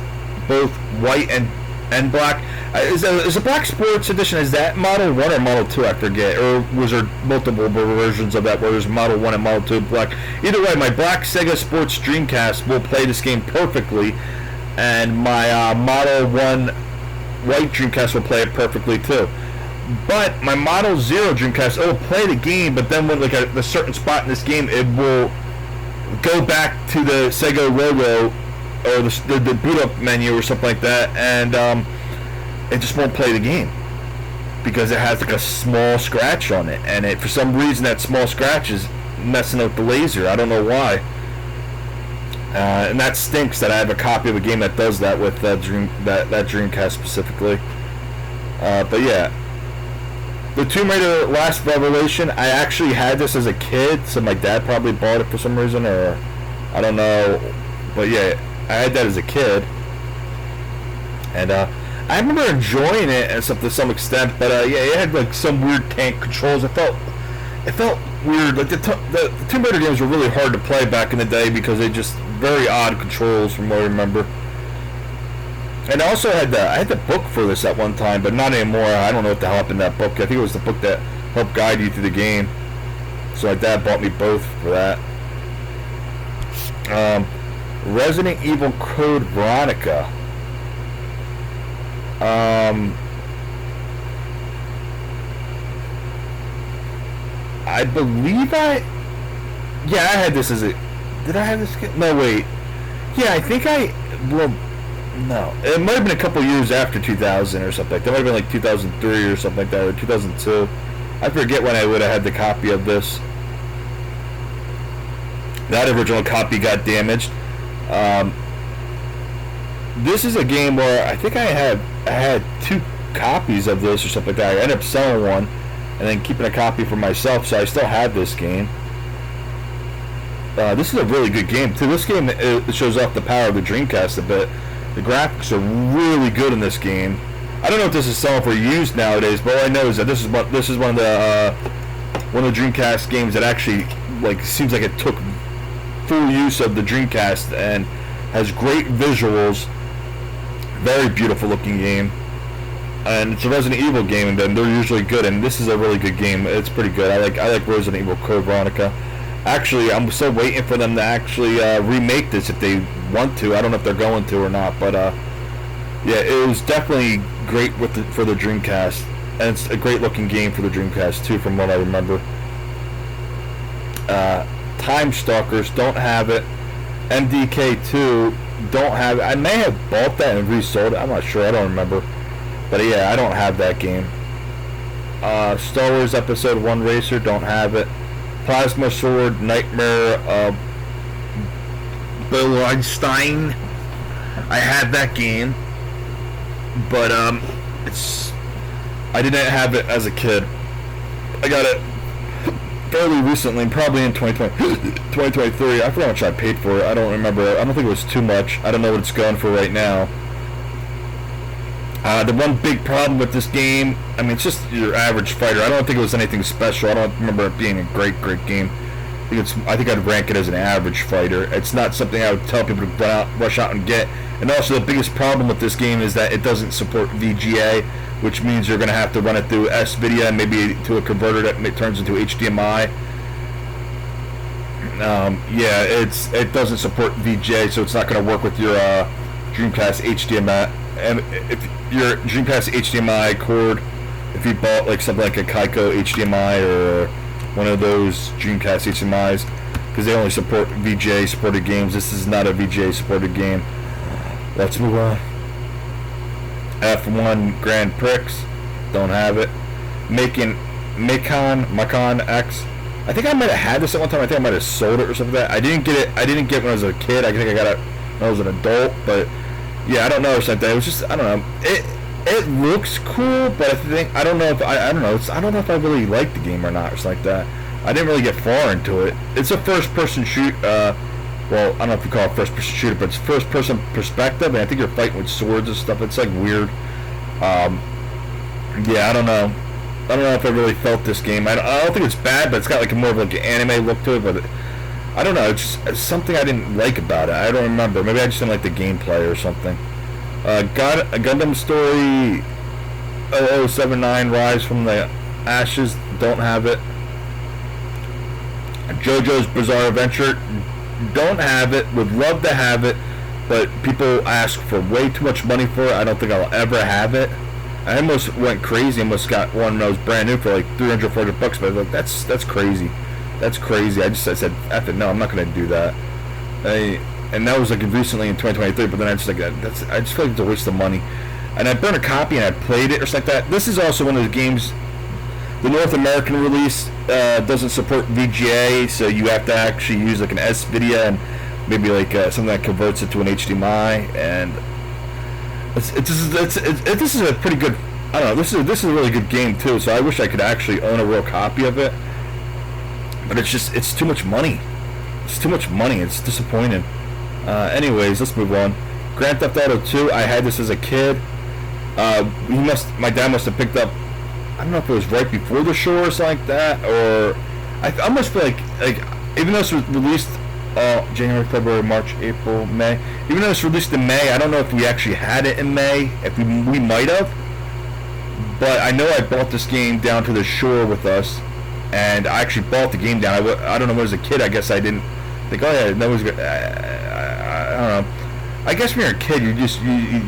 both white and black. Is a Black Sports Edition, is that Model 1 or Model 2? I forget. Or was there multiple versions of that where there's Model 1 and Model 2 black? Either way, my black Sega Sports Dreamcast will play this game perfectly, and my Model 1 white Dreamcast will play it perfectly too. But my Model 0 Dreamcast, it will play the game, but then when like a certain spot in this game, it will go back to the Sega logo or the boot up menu or something like that, and it just won't play the game because it has like a small scratch on it, and for some reason that small scratch is messing up the laser. I don't know why, and that stinks that I have a copy of a game that does that with that Dreamcast specifically. But yeah. The Tomb Raider Last Revelation, I actually had this as a kid, so my dad probably bought it for some reason, or I don't know, But yeah, I had that as a kid, and I remember enjoying it and stuff to some extent. But yeah, it had like some weird tank controls. It felt weird. Like the Tomb Raider games were really hard to play back in the day because they just very odd controls from what I remember. And I also had I had the book for this at one time, but not anymore. I don't know what the hell happened to that book. I think it was the book that helped guide you through the game. So my dad bought me both for that. Resident Evil Code Veronica. I believe I had this as a... Did I have this? No, wait. Yeah, I think no. It might have been a couple years after 2000 or something. That might have been like 2003 or something like that, or 2002. I forget when I would have had the copy of this. That original copy got damaged. This is a game where I think I had 2 copies of this or something like that. I ended up selling one and then keeping a copy for myself, so I still have this game. This is a really good game too. This game, it shows off the power of the Dreamcast a bit. The graphics are really good in this game. I don't know if this is selling for used nowadays, but all I know is that this is one of the Dreamcast games that actually seems like it took full use of the Dreamcast and has great visuals. Very beautiful looking game, and it's a Resident Evil game, and they're usually good. And this is a really good game. It's pretty good. I like Resident Evil Code Veronica. Actually, I'm still waiting for them to actually remake this if they want to. I don't know if they're going to or not, but yeah, it was definitely great for the Dreamcast, and it's a great looking game for the Dreamcast too, from what I remember. Time Stalkers, don't have it. MDK2, don't have it. I may have bought that and resold it. I'm not sure. I don't remember. But yeah, I don't have that game. Star Wars Episode 1 Racer, don't have it. Plasma Sword, Nightmare, Bill Einstein. I had that game, but I didn't have it as a kid. I got it fairly recently, probably in 2023. I forgot how much I paid for it. I don't remember. I don't think it was too much. I don't know what it's going for right now. The one big problem with this game, I mean, it's just your average fighter. I don't think it was anything special. I don't remember it being a great game. I think I'd rank it as an average fighter. It's not something I would tell people to rush out and get. And also, the biggest problem with this game is that it doesn't support VGA, which means you're going to have to run it through S-Video and maybe to a converter that turns into HDMI. Yeah, it doesn't support VGA, so it's not going to work with your Dreamcast HDMI. And if your Dreamcast HDMI cord, if you bought something like a Kaiko HDMI or one of those Dreamcast HDMIs, because they only support VGA supported games. This is not a VGA supported game. Let's move on. F1 Grand Prix, don't have it. Macon X. I think I might have had this at one time. I think I might have sold it or something like that. I didn't get it. I didn't get it when I was a kid. I think I got it when I was an adult. But yeah, I don't know or something. It was just, I don't know. It looks cool, but I don't know if I don't know if I really like the game or not or something like that. I didn't really get far into it. It's a first-person shoot. Well, I don't know if you call it first-person shooter, but it's first-person perspective, and I think you're fighting with swords and stuff. It's weird. Yeah, I don't know. I don't know if I really felt this game. I don't think it's bad, but it's got more of an anime look to it. But I don't know. It's something I didn't like about it. I don't remember. Maybe I just didn't like the gameplay or something. Gundam Story 0079 Rise from the Ashes, don't have it. JoJo's Bizarre Adventure, don't have it. Would love to have it, but people ask for way too much money for it. I don't think I'll ever have it. I almost went crazy. Almost got one that was brand new for $300, $400, but that's crazy. That's crazy. I said, F it, no, I'm not gonna do that. And that was recently in 2023. But then I just I just feel like it's a waste of money. And I burned a copy and I played it or something like that. This is also one of the games. The North American release doesn't support VGA, so you have to actually use an S-Video and maybe something that converts it to an HDMI. And this is a pretty good. I don't know. This is a really good game too. So I wish I could actually own a real copy of it. But it's too much money. It's too much money. It's disappointing. Anyways, let's move on. Grand Theft Auto 2. I had this as a kid. My dad must have picked up. I don't know if it was right before the show or something like that, or I almost feel like even though it was released January, February, March, April, May. Even though it was released in May, I don't know if we actually had it in May. If we might have, but I know I bought this game down to the shore with us, and I actually bought the game down. I don't know, as a kid, I guess I didn't think, oh yeah, that was good. I don't know. I guess when you're a kid, you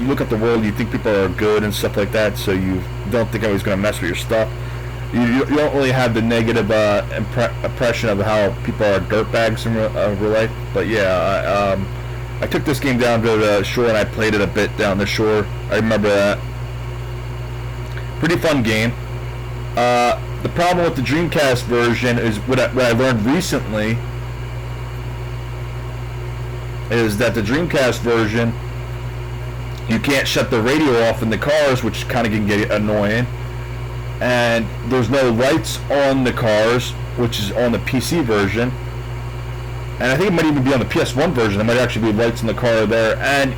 look at the world, you think people are good and stuff like that, so you don't think anybody's going to mess with your stuff. You don't really have the negative impression of how people are dirtbags in real life. But yeah, I took this game down to the shore and I played it a bit down the shore. I remember that. Pretty fun game. The problem with the Dreamcast version is what I learned recently is that the Dreamcast version, you can't shut the radio off in the cars, which kind of can get annoying. And there's no lights on the cars, which is on the PC version. And I think it might even be on the PS1 version. There might actually be lights in the car there. And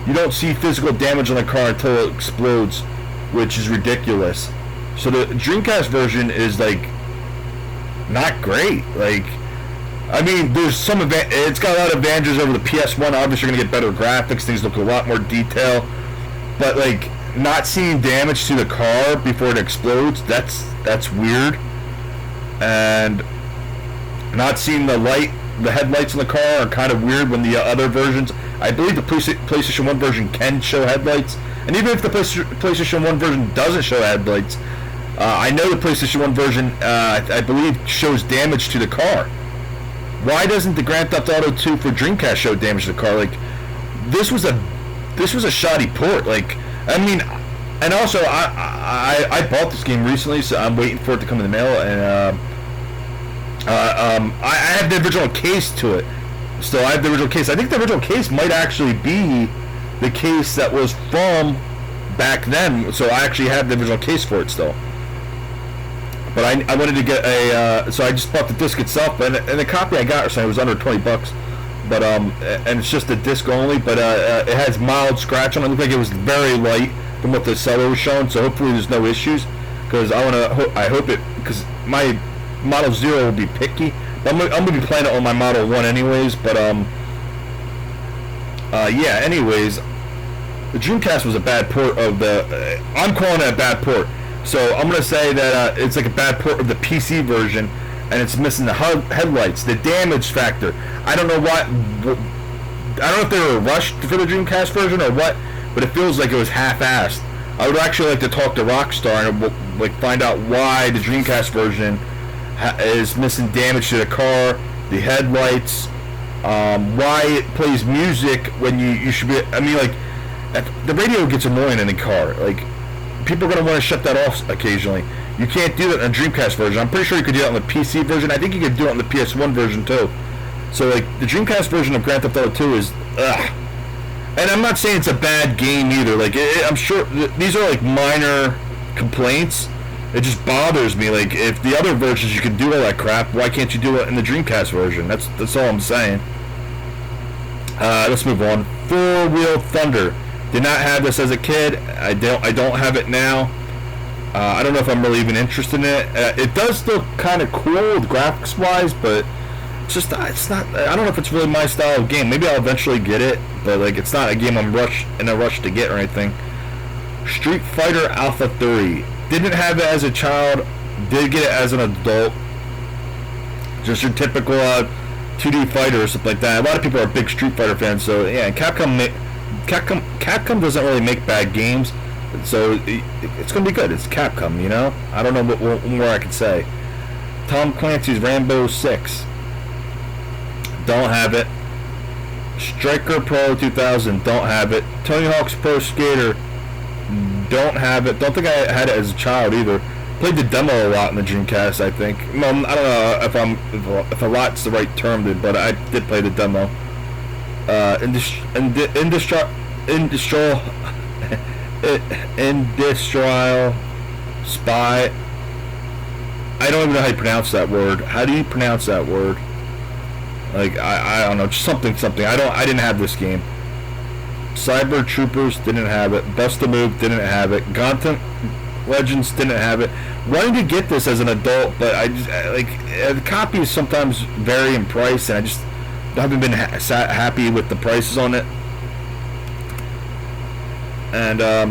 you don't see physical damage on the car until it explodes, which is ridiculous. So the Dreamcast version is like not great. Like, I mean, there's some it's got a lot of advantages over the PS1. Obviously, you're gonna get better graphics. Things look a lot more detail. But like, not seeing damage to the car before it explodes, that's weird. And not seeing the headlights in the car are kind of weird when the other versions, I believe the PlayStation 1 version can show headlights. And even if the PlayStation 1 version doesn't show headlights, I know the PlayStation 1 version, I believe, shows damage to the car. Why doesn't the Grand Theft Auto 2 for Dreamcast show damage to the car? Like, this was a shoddy port. Like, I mean, and also I bought this game recently, so I'm waiting for it to come in the mail, and I have the original case to it. Still, I have the original case. I think the original case might actually be the case that was from back then, so I actually have the original case for it still. But I wanted to get so I just bought the disc itself, and the copy I got, so it was under $20. But and it's just a disc only, but it has mild scratch on it. It looked like it was very light from what the seller was showing, so hopefully there's no issues, because I hope it, because my Model 0 will be picky. I'm gonna be playing it on my Model 1 anyways, but yeah, anyways, the Dreamcast was a bad port of the, I'm calling it a bad port, so I'm gonna say that it's like a bad port of the PC version, and it's missing the headlights, the damage factor. I don't know what, I don't know if they were rushed for the Dreamcast version or what, but it feels like it was half-assed. I would actually like to talk to Rockstar and like find out why the Dreamcast version is missing damage to the car, the headlights, why it plays music when you should be. I mean, like, the radio gets annoying in the car. Like, people are gonna want to shut that off occasionally. You can't do that in a Dreamcast version. I'm pretty sure you could do that on the PC version. I think you could do it on the PS1 version too. So like, the Dreamcast version of Grand Theft Auto 2 is ugh. And I'm not saying it's a bad game either. Like, I'm sure these are like minor complaints. It just bothers me. Like, if the other versions you can do all that crap, why can't you do it in the Dreamcast version? That's all I'm saying. Let's move on. Four Wheel Thunder. Did not have this as a kid. I don't have it now. I don't know if I'm really even interested in it. It does look kind of cool graphics wise, but it's not. I don't know if it's really my style of game. Maybe I'll eventually get it, but like, it's not a game I'm in a rush to get or anything. Street Fighter Alpha 3. Didn't have it as a child. Did get it as an adult. Just your typical 2D fighter or something like that. A lot of people are big Street Fighter fans, so yeah. Capcom doesn't really make bad games, so it's gonna be good. It's Capcom, you know. I don't know what more I can say. Tom Clancy's Rambo 6. Don't have it. Striker Pro 2000. Don't have it. Tony Hawk's Pro Skater. Don't have it. Don't think I had it as a child either. Played the demo a lot in the Dreamcast, I think. Well, I don't know if a lot's the right term, but I did play the demo. Industrial Spy. I don't even know how you pronounce that word. How do you pronounce that word? Like I don't know, just something. I didn't have this game. Cyber Troopers didn't have it. Bust a Move didn't have it. Gauntlet Legends didn't have it. Wanted to get this as an adult, but the copies sometimes vary in price, and I just haven't been happy with the prices on it. And I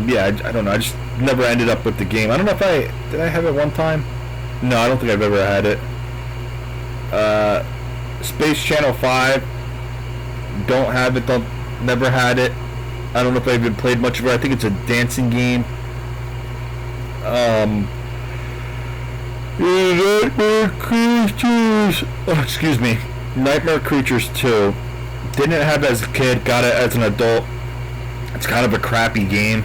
don't know. I just never ended up with the game. I don't know if did I have it one time. No, I don't think I've ever had it. Space Channel 5. Don't have it. Never had it. I don't know if I've even played much of it. I think it's a dancing game. Nightmare Creatures. Oh, excuse me. Nightmare Creatures 2. Didn't have it as a kid. Got it as an adult. It's kind of a crappy game.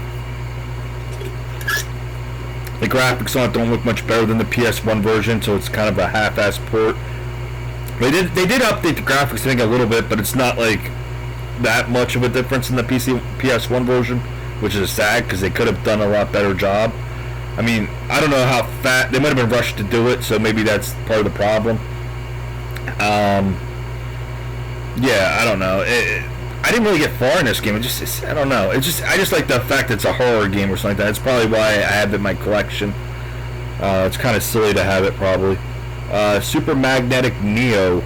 The graphics on it don't look much better than the PS1 version, so it's kind of a half-ass port. They did update the graphics, I think, a little bit, but it's not like that much of a difference in the PS1 version, which is sad because they could have done a lot better job. I mean, I don't know how fat they might have been rushed to do it, so maybe that's part of the problem. Yeah, I don't know. I didn't really get far in this game. I don't know. I just like the fact that it's a horror game or something like that. It's probably why I have it in my collection. It's kind of silly to have it, probably. Super Magnetic Neo.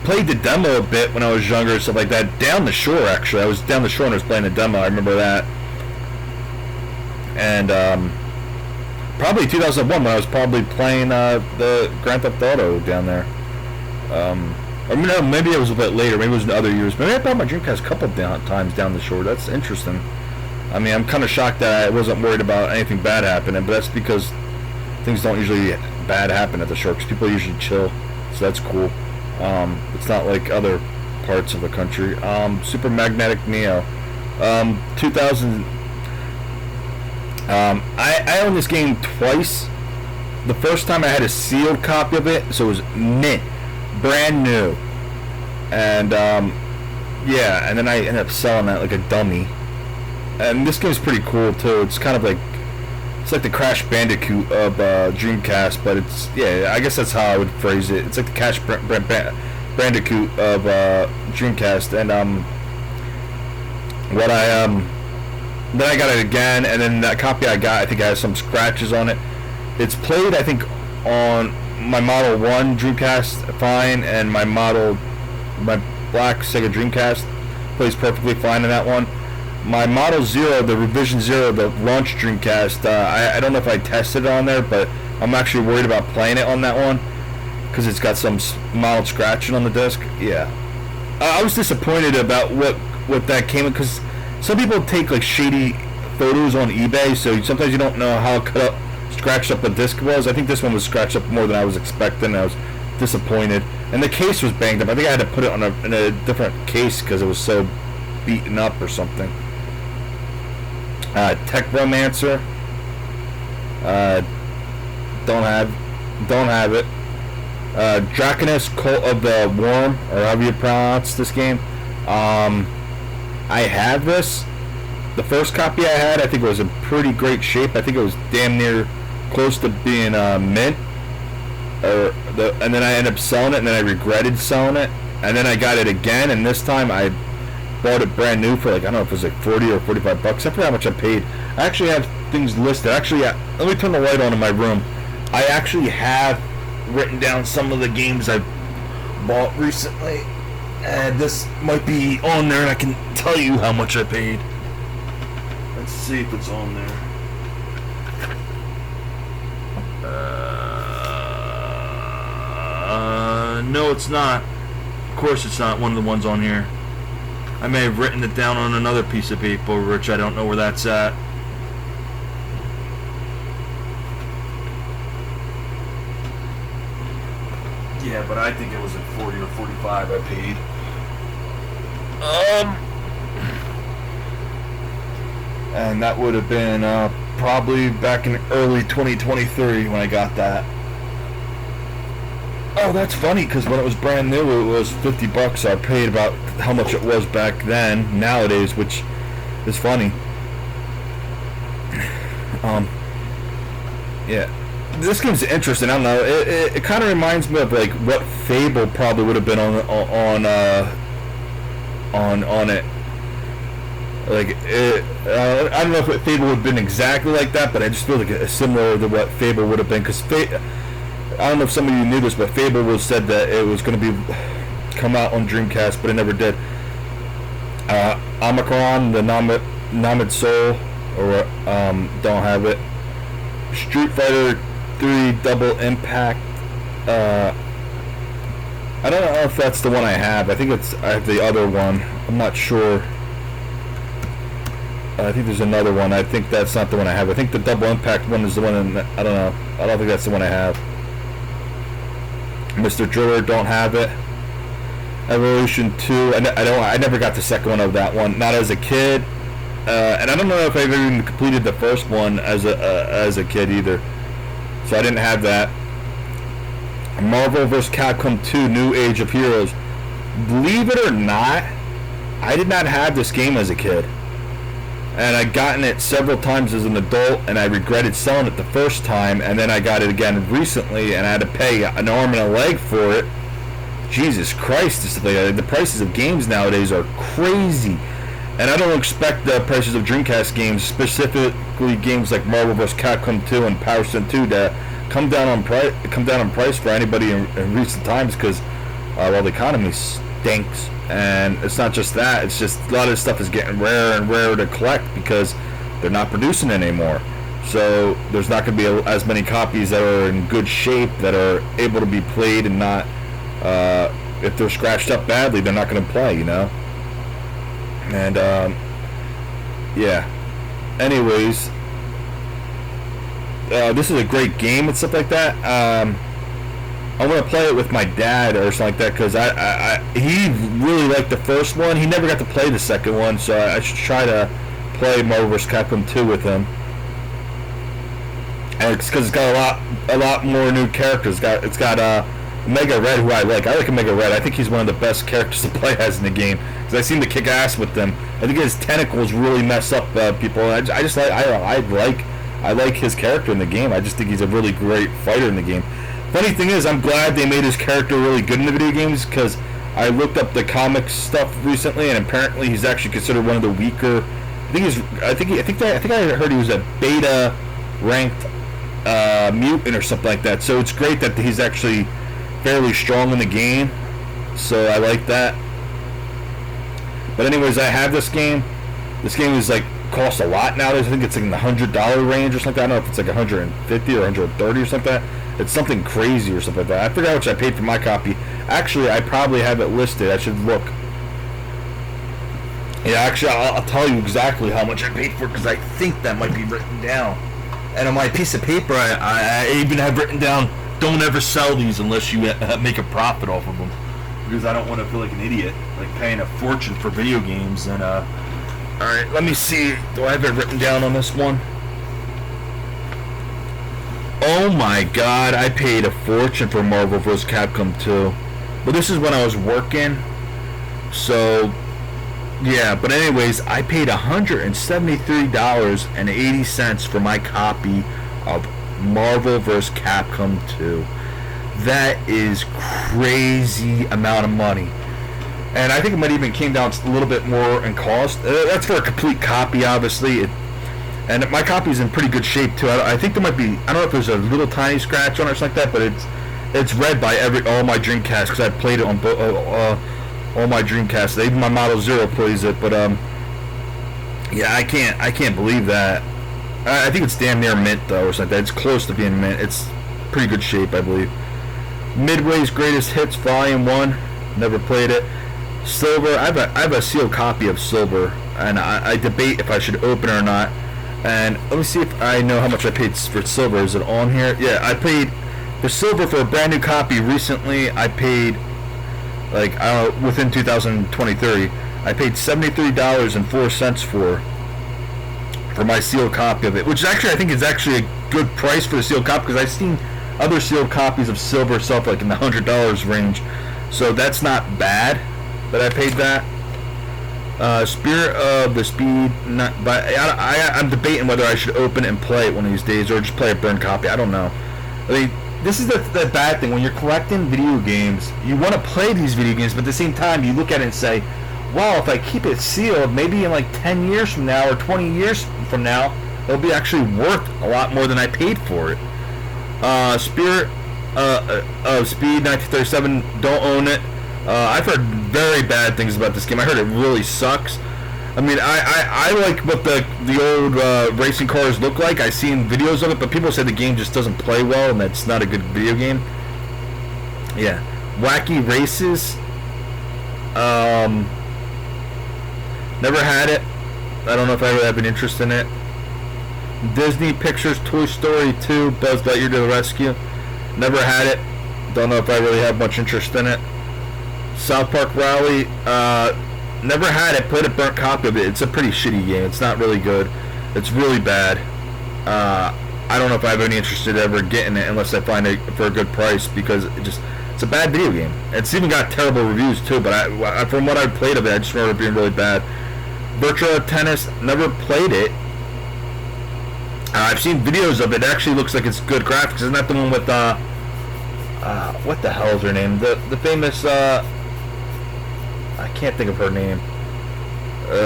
Played the demo a bit when I was younger and stuff like that. Down the Shore, actually. I was down the shore and I was playing the demo. I remember that. And probably 2001 when I was probably playing the Grand Theft Auto down there. Or no, maybe it was a bit later. Maybe it was in other years. Maybe I brought my Dreamcast a couple times down the shore. That's interesting. I mean, I'm kind of shocked that I wasn't worried about anything bad happening, but that's because things don't usually bad happen at the shore, because people usually chill. So that's cool. It's not like other parts of the country. Super Magnetic Neo. 2000. I owned this game twice. The first time I had a sealed copy of it, so it was mint. Brand new. And yeah, and then I ended up selling that like a dummy. And this game's pretty cool too. It's kind of like the Crash Bandicoot of Dreamcast, but it's, yeah, I guess that's how I would phrase it. It's like the Crash Bandicoot of Dreamcast. And then I got it again, and then that copy I got, I think it has some scratches on it. It's played, I think, on my Model 1 Dreamcast fine, and my black Sega Dreamcast plays perfectly fine in that one. My Model 0, the Revision 0, the launch Dreamcast, I don't know if I tested it on there, but I'm actually worried about playing it on that one because it's got some mild scratching on the disc. Yeah. I was disappointed about what that came in, because some people take like shady photos on eBay, so sometimes you don't know how scratched up the disc was. I think this one was scratched up more than I was expecting. I was disappointed, and the case was banged up. I think I had to put it in a different case because it was so beaten up or something. Tech Romancer. Don't have it. Draconis Cult of the Worm, or however you pronounce this game. I have this. The first copy I had, I think it was in pretty great shape. I think it was damn near close to being mint. And then I ended up selling it, and then I regretted selling it. And then I got it again, and this time I bought it brand new for like, I don't know if it was like 40 or 45 bucks. I forgot how much I paid. I actually have things listed. Actually, let me turn the light on in my room. I actually have written down some of the games I've bought recently, and this might be on there, and I can tell you how much I paid. Let's see if it's on there. No, it's not. Of course it's not one of the ones on here. I may have written it down on another piece of paper, which I don't know where that's at. Yeah, but I think it was at 40 or 45 I paid. And that would have been probably back in early 2023 when I got that. Oh, that's funny, because when it was brand new, it was 50 bucks. So I paid about how much it was back then, nowadays, which is funny. Yeah. this game's interesting. I don't know. It kind of reminds me of like what Fable probably would have been on it. Like I don't know if Fable would have been exactly like that, but I just feel like it's similar to what Fable would have been. Because I don't know if some of you knew this, but Fable was said that it was going to be come out on Dreamcast, but it never did. Omicron, the Nomad Soul, or don't have it. Street Fighter 3 Double Impact. I don't know if that's the one I have. I think I have the other one. I'm not sure. I think there's another one. I think that's not the one I have. I think the Double Impact one is the one. I don't know. I don't think that's the one I have. Mr. Driller, don't have it. Evolution 2. I never got the second one of that one. Not as a kid. And I don't know if I've even completed the first one as a kid either. So I didn't have that. Marvel vs. Capcom 2 New Age of Heroes. Believe it or not, I did not have this game as a kid. And I'd gotten it several times as an adult, and I regretted selling it the first time, and then I got it again recently, and I had to pay an arm and a leg for it. Jesus Christ, the prices of games nowadays are crazy. And I don't expect the prices of Dreamcast games, specifically games like Marvel vs. Capcom 2 and Power Stone 2, to come down on price for anybody in recent times, because the economy stinks. And it's not just that, it's just a lot of this stuff is getting rarer and rarer to collect because they're not producing it anymore. So there's not going to be as many copies that are in good shape that are able to be played, and not if they're scratched up badly, they're not going to play, you know. And yeah. Anyways, this is a great game and stuff like that. I want to play it with my dad or something like that, because he really liked the first one. He never got to play the second one, so I should try to play Marvel vs. Capcom 2 with him. And it's because it's got a lot more new characters. It's got Mega Red, who I like. I like Mega Red. I think he's one of the best characters to play as in the game, because I seem to kick ass with them. I think his tentacles really mess up people. I like his character in the game. I just think he's a really great fighter in the game. Funny thing is, I'm glad they made his character really good in the video games, because I looked up the comics stuff recently, and apparently he's actually considered one of the weaker. I think I heard he was a beta ranked mutant or something like that. So it's great that he's actually fairly strong in the game. So I like that. But anyways, I have this game. This game is like costs a lot nowadays. I think it's like in the $100 range or something. I don't know if it's like 150 or 130 or something like that. It's something crazy or something like that. I forgot how much I paid for my copy. Actually, I probably have it listed. I should look. Yeah, actually, I'll tell you exactly how much I paid for it, because I think that might be written down. And on my piece of paper, I even have written down, don't ever sell these unless you make a profit off of them. Because I don't want to feel like an idiot, like paying a fortune for video games. And, alright, let me see. Do I have it written down on this one? Oh my god, I paid a fortune for Marvel vs. Capcom 2. But this is when I was working. So, yeah, but anyways, I paid $173.80 for my copy of Marvel vs. Capcom 2. That is crazy amount of money. And I think it might even came down a little bit more in cost. That's for a complete copy, obviously. And my copy's in pretty good shape too. I think there might be, I don't know if there's a little tiny scratch on it or something like that, but it's read by all my Dreamcasts, because I played it on all my Dreamcasts. Even my Model Zero plays it. But yeah, I can't believe that. I think it's damn near mint though, or something like that. It's close to being mint. It's pretty good shape, I believe. Midway's Greatest Hits Volume 1. Never played it. Silver. I have a sealed copy of Silver, and I debate if I should open it or not. And let me see if I know how much I paid for Silver. Is it on here? Yeah, I paid for Silver for a brand new copy recently. I paid, like, I don't know, within 2023, I paid $73.04 for my sealed copy of it, which actually I think is actually a good price for the sealed copy, because I've seen other sealed copies of Silver stuff like in the $100 range, so that's not bad that I paid that. Spirit of the Speed, but I'm debating whether I should open it and play it one of these days, or just play a burned copy. I don't know. I mean, this is the bad thing. When you're collecting video games, you want to play these video games, but at the same time, you look at it and say, well, if I keep it sealed, maybe in like 10 years from now or 20 years from now, it'll be actually worth a lot more than I paid for it. Spirit of Speed 1937, don't own it. I've heard very bad things about this game. I heard it really sucks. I mean, I like what the old racing cars look like. I've seen videos of it, but people say the game just doesn't play well and that's not a good video game. Yeah. Wacky Races. Never had it. I don't know if I ever have an interest in it. Disney Pictures Toy Story 2, Buzz Lightyear to the Rescue. Never had it. Don't know if I really have much interest in it. South Park Rally. Never had it. Played a burnt copy of it. It's a pretty shitty game. It's not really good. It's really bad. I don't know if I have any interest in ever getting it unless I find it for a good price, because it's a bad video game. It's even got terrible reviews too, but from what I've played of it, I just remember it being really bad. Virtua Tennis, never played it. I've seen videos of it. It actually looks like it's good graphics. Isn't that the one with what the hell is her name? The famous I can't think of her name.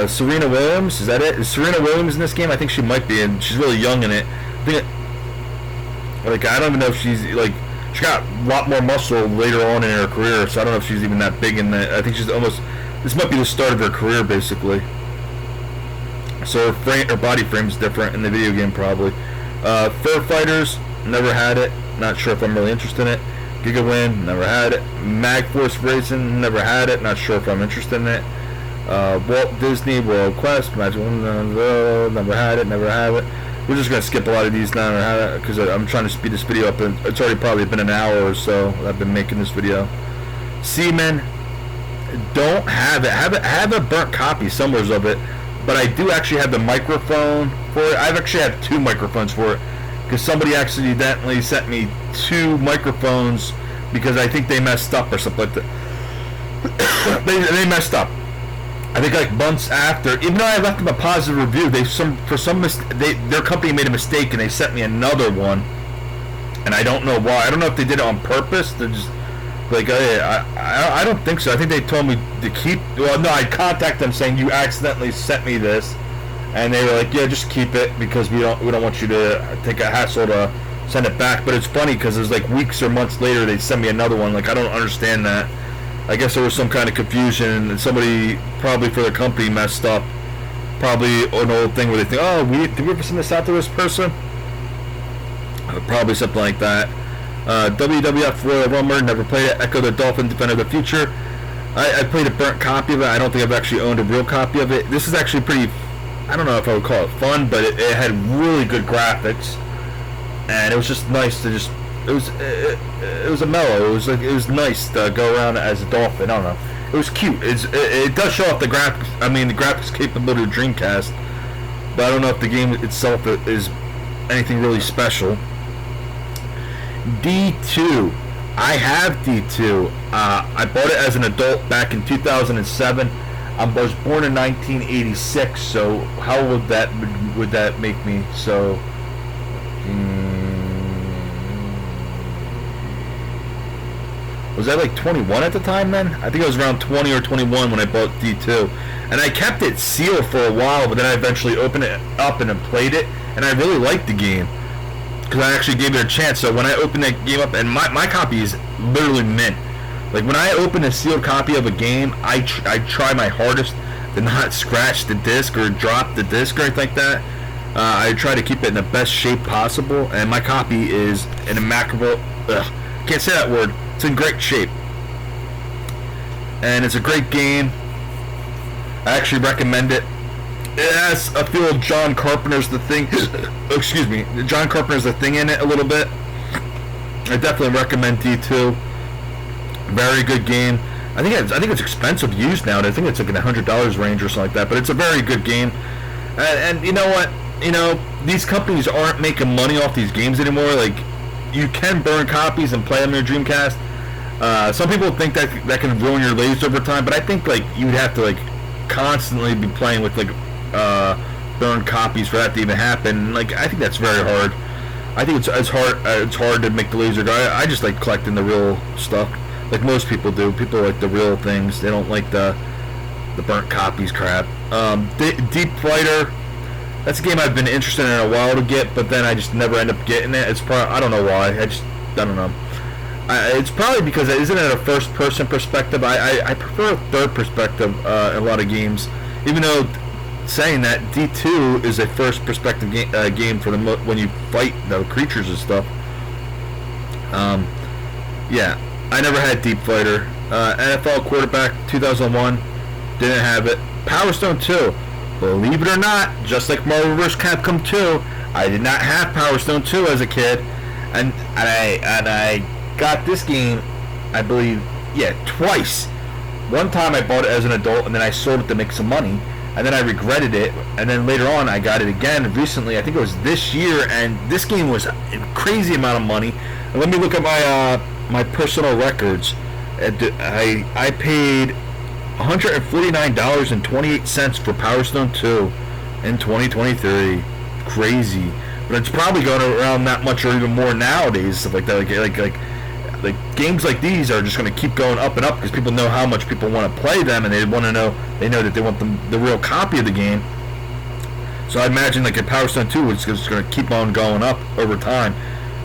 Serena Williams, is that it? Is Serena Williams in this game? I think she might be, and she's really young in it. I don't even know if she's she got a lot more muscle later on in her career, so I don't know if she's even that big in that. I think she's almost. This might be the start of her career, basically. So her body frame's different in the video game, probably. Fur Fighters, never had it. Not sure if I'm really interested in it. Giga Win, never had it. Mag Force Racing, never had it. Not sure if I'm interested in it. Walt Disney World Quest, Magic never had it. Never have it. We're just gonna skip a lot of these now, because I'm trying to speed this video up, and it's already probably been an hour or so I've been making this video. Seaman, don't have it. I have a burnt copy somewhere of it, but I do actually have the microphone for it. I've actually had 2 microphones for it, because somebody accidentally sent me 2 microphones because I think they messed up or something like that. they messed up. I think like months after, even though I left them a positive review, their company made a mistake and they sent me another one, and I don't know why. I don't know if they did it on purpose. They're just like, I don't think so. I think they told me to keep. Well, no, I contacted them saying you accidentally sent me this, and they were like, yeah, just keep it because we don't want you to take a hassle to send it back. But it's funny because it's like weeks or months later they send me another one. Like, I don't understand that. I guess there was some kind of confusion, and somebody probably for the company messed up. Probably an old thing where they think, oh, did we ever send this out to this person? Probably something like that. WWF Royal Rumble, never played it. Echo the Dolphin, Defender of the Future. I played a burnt copy of it. I don't think I've actually owned a real copy of it. This is actually pretty, I don't know if I would call it fun, but it had really good graphics, and it was just nice to just. It was a mellow. It was nice to go around as a dolphin. I don't know. It was cute. It does show off the graphics. I mean, the graphics capability of Dreamcast, but I don't know if the game itself is anything really special. D2. I have D2. I bought it as an adult back in 2007. I was born in 1986. So how would that make me? So. Was I like 21 at the time then? I think I was around 20 or 21 when I bought D2. And I kept it sealed for a while, but then I eventually opened it up and then played it. And I really liked the game, because I actually gave it a chance. So when I opened that game up, and my copy is literally mint. Like when I open a sealed copy of a game, I try my hardest to not scratch the disc or drop the disc or anything like that. I try to keep it in the best shape possible. And my copy is an immaculate... can't say that word. It's in great shape, and it's a great game. I actually recommend it. It has a feel of John Carpenter's The Thing. Excuse me, John Carpenter's The Thing in it a little bit. I definitely recommend D2. Very good game. I think it's expensive used now. I think it's like in $100 range or something like that. But it's a very good game. And you know what? These companies aren't making money off these games anymore. Like, you can burn copies and play them in your Dreamcast. Some people think that can ruin your lives over time, but I think like you'd have to like constantly be playing with like burned copies for that to even happen. Like, I think that's very hard. I think it's hard. It's hard to make the laser gun. I just like collecting the real stuff, like most people do. People like the real things. They don't like the burnt copies crap. Deep Fighter. That's a game I've been interested in a while to get, but then I just never end up getting it. It's probably, I don't know why. I don't know. It's probably because it isn't a first-person perspective. I prefer a third perspective in a lot of games, even though saying that D2 is a first perspective game for when you fight the creatures and stuff. Yeah, I never had Deep Fighter. NFL Quarterback 2001, didn't have it. Power Stone 2. Believe it or not, just like Marvel vs. Capcom 2, I did not have Power Stone 2 as a kid, and I got this game, I believe, twice. One time I bought it as an adult, and then I sold it to make some money, and then I regretted it, and then later on I got it again recently. I think it was this year, and this game was a crazy amount of money. And let me look at my personal records. I paid $149.28 for Power Stone 2 in 2023. Crazy. But it's probably going around that much or even more nowadays, stuff like that. Like games like these are just going to keep going up and up because people know how much people want to play them, and they know that they want the real copy of the game. So I imagine like a Power Stone 2 is just going to keep on going up over time.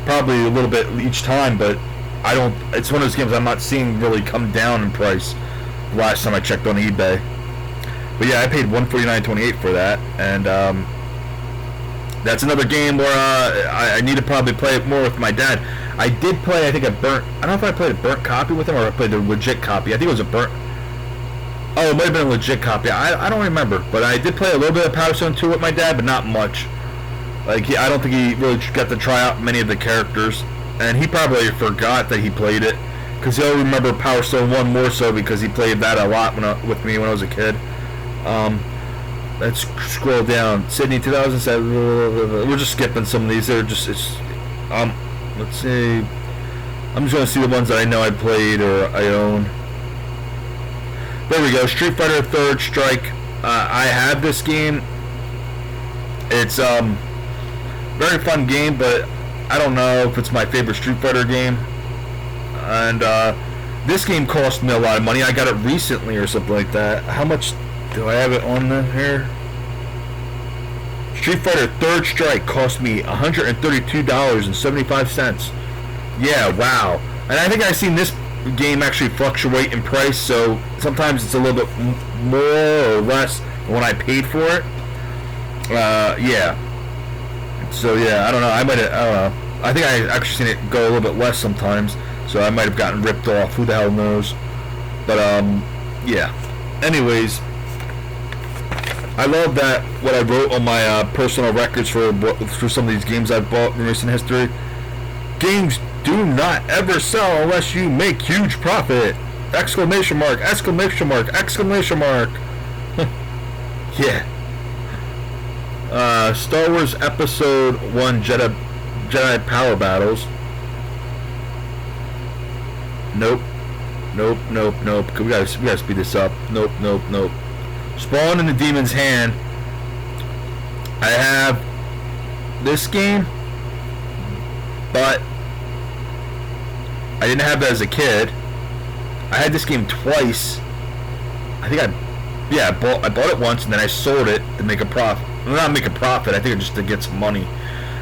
Probably a little bit each time, but it's one of those games I'm not seeing really come down in price. Last time I checked on eBay. But yeah, I paid $149.28 for that, and that's another game where I need to probably play it more with my dad. I did play, I don't know if I played a burnt copy with him or I played the legit copy. I think it was a burnt. Oh, it might have been a legit copy. I don't remember, but I did play a little bit of Power Stone 2 with my dad, but not much. Like I don't think he really got to try out many of the characters, and he probably forgot that he played it. Because he'll remember Power Stone 1 more so because he played that a lot with me when I was a kid. Let's scroll down. Sydney 2007. We're just skipping some of these. They're just, let's see. I'm just going to see the ones that I know I played or I own. There we go. Street Fighter Third Strike. I have this game. It's very fun game, but I don't know if it's my favorite Street Fighter game. And this game cost me a lot of money. I got it recently or something like that. How much do I have it on here? Street Fighter Third Strike cost me $132.75. Yeah, wow. And I think I've seen this game actually fluctuate in price, so sometimes it's a little bit more or less than what I paid for it. Yeah. So yeah, I don't know. I don't know. I think I actually seen it go a little bit less sometimes. So I might have gotten ripped off. Who the hell knows? But yeah. Anyways, I love that what I wrote on my personal records for some of these games I've bought in recent history. Games do not ever sell unless you make huge profit! Exclamation mark! Exclamation mark! Exclamation mark! Yeah. Star Wars Episode 1 Jedi Power Battles. Nope. We gotta speed this up. Nope. Spawn in the Demon's Hand. I have this game, but I didn't have that as a kid. I had this game twice. I bought it once and then I sold it to make a profit. Well, not make a profit. I think just to get some money.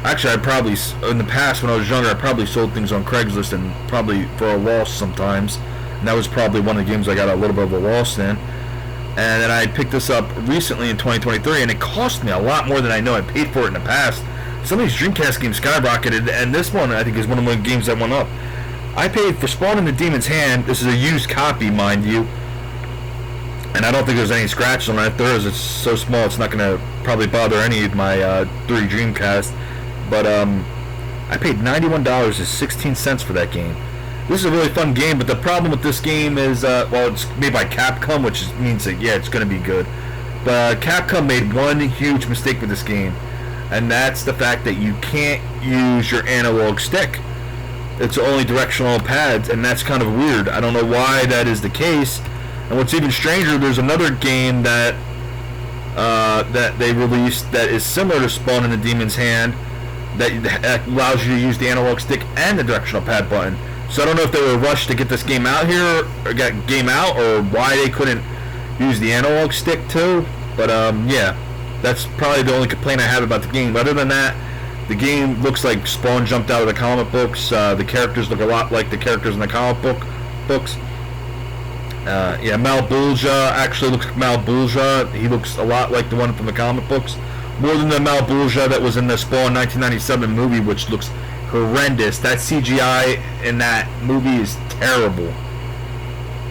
Actually, in the past when I was younger, I probably sold things on Craigslist and probably for a loss sometimes. And that was probably one of the games I got a little bit of a loss in. And then I picked this up recently in 2023, and it cost me a lot more than I know I paid for it in the past. Some of these Dreamcast games skyrocketed, and this one I think is one of the games that went up. I paid for Spawn in the Demon's Hand. This is a used copy, mind you. And I don't think there's any scratches on it. If there is, it's so small it's not going to probably bother any of my 3 Dreamcast. But I paid $91.16 for that game. This is a really fun game, but the problem with this game is, it's made by Capcom, which means that, yeah, it's going to be good. But Capcom made one huge mistake with this game, and that's the fact that you can't use your analog stick. It's only directional pads, and that's kind of weird. I don't know why that is the case. And what's even stranger, there's another game that they released that is similar to Spawn in the Demon's Hand, that allows you to use the analog stick and the directional pad button. So I don't know if they were rushed to get this game out here, or get game out, or why they couldn't use the analog stick too. But yeah, that's probably the only complaint I have about the game. Other than that, the game looks like Spawn jumped out of the comic books. The characters look a lot like the characters in the comic books. Yeah, Malbulja actually looks like Malbulja. He looks a lot like the one from the comic books. More than the Malbulja that was in the Spawn 1997 movie, which looks horrendous. That CGI in that movie is terrible.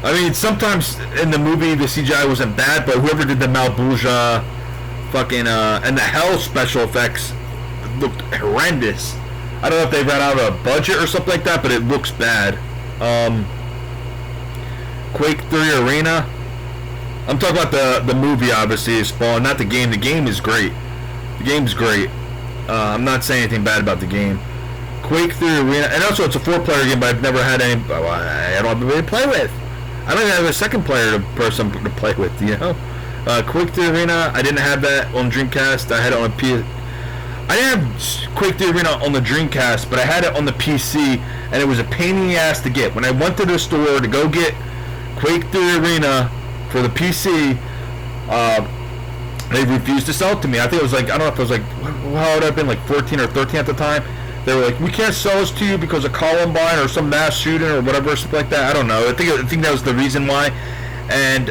I mean, sometimes in the movie the CGI wasn't bad, but whoever did the Malbulja fucking and the Hell special effects looked horrendous. I don't know if they ran out of a budget or something like that, but it looks bad. Quake 3 Arena. I'm talking about the movie, obviously, Spawn, not the game. The game is great. The game's great. I'm not saying anything bad about the game. Quake 3 Arena, and also it's a 4-player game, but I've never had any. I don't have anybody to play with. I don't even have a second player person to play with, you know. Quake 3 Arena, I didn't have that on Dreamcast. I had it on a I didn't have Quake 3 Arena on the Dreamcast, but I had it on the PC, and it was a pain in the ass to get. When I went to the store to go get Quake 3 Arena for the PC, they refused to sell it to me. I think it was like, I don't know if it was like, how would I have been, like 14 or 13 at the time? They were like, we can't sell this to you because of Columbine or some mass shooting or whatever, something like that. I don't know. I think that was the reason why. And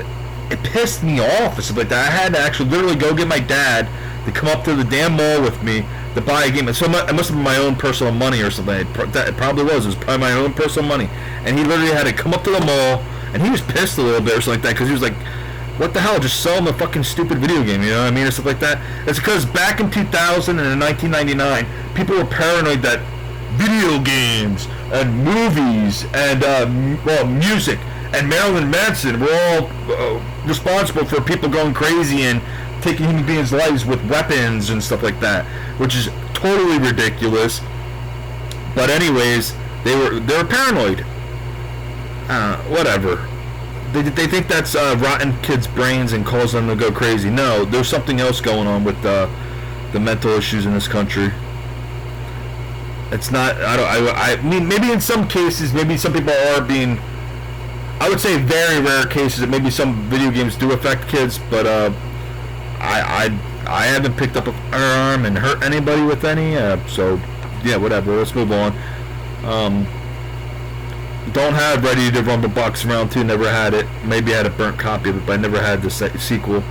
it pissed me off or something like that. I had to actually literally go get my dad to come up to the damn mall with me to buy a game. So it must have been my own personal money or something. It probably was. It was probably my own personal money. And he literally had to come up to the mall, and he was pissed a little bit or something like that, because he was like, what the hell, just sell him a fucking stupid video game, you know what I mean, or stuff like that. It's because back in 2000 and in 1999, people were paranoid that video games and movies and, music and Marilyn Manson were all responsible for people going crazy and taking human beings' lives with weapons and stuff like that, which is totally ridiculous. But anyways, they were paranoid. Whatever. They think that's rotten kids' brains and cause them to go crazy. No, there's something else going on with the mental issues in this country. It's not. I mean, maybe in some cases, maybe some people are being. I would say very rare cases that maybe some video games do affect kids, but I haven't picked up a firearm and hurt anybody with any. So yeah, whatever. Let's move on. Don't have Ready to Rumble Box Round 2, never had it. Maybe I had a burnt copy of it, but I never had the sequel.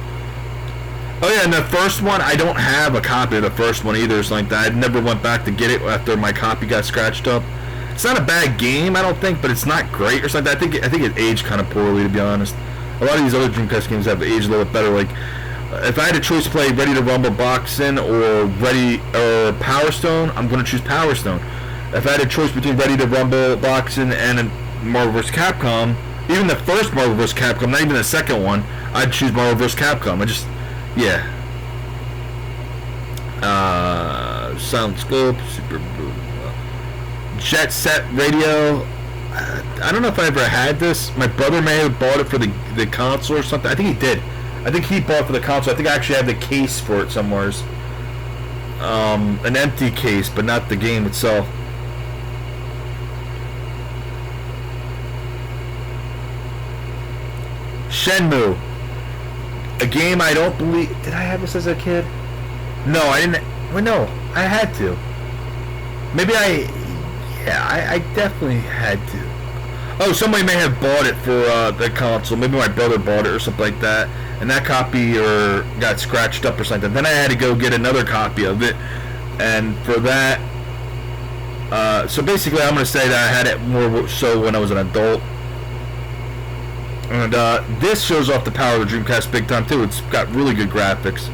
Oh yeah, and the first one, I don't have a copy of the first one either, it's like that. I never went back to get it after my copy got scratched up. It's not a bad game, I don't think, but it's not great or something. I think it aged kind of poorly, to be honest. A lot of these other Dreamcast games have aged a little bit better. Like, if I had a choice to play Ready to Rumble Boxing or Power Stone, I'm going to choose Power Stone. If I had a choice between Ready to Rumble Boxing and Marvel vs. Capcom, even the first Marvel vs. Capcom, not even the second one, I'd choose Marvel vs. Capcom. Sound Scope, Super Jet Set Radio. I don't know if I ever had this. My brother may have bought it for the console or something. I think he did. I think he bought it for the console. I think I actually have the case for it somewhere. An empty case, but not the game itself. Shenmue, a game I don't believe. Did I have this as a kid? No, I didn't. Well, no, I had to. Maybe I definitely had to. Oh, somebody may have bought it for the console. Maybe my brother bought it or something like that, and that copy got scratched up or something. Then I had to go get another copy of it, and for that, so basically, I'm going to say that I had it more so when I was an adult. And this shows off the power of the Dreamcast big time too. It's got really good graphics.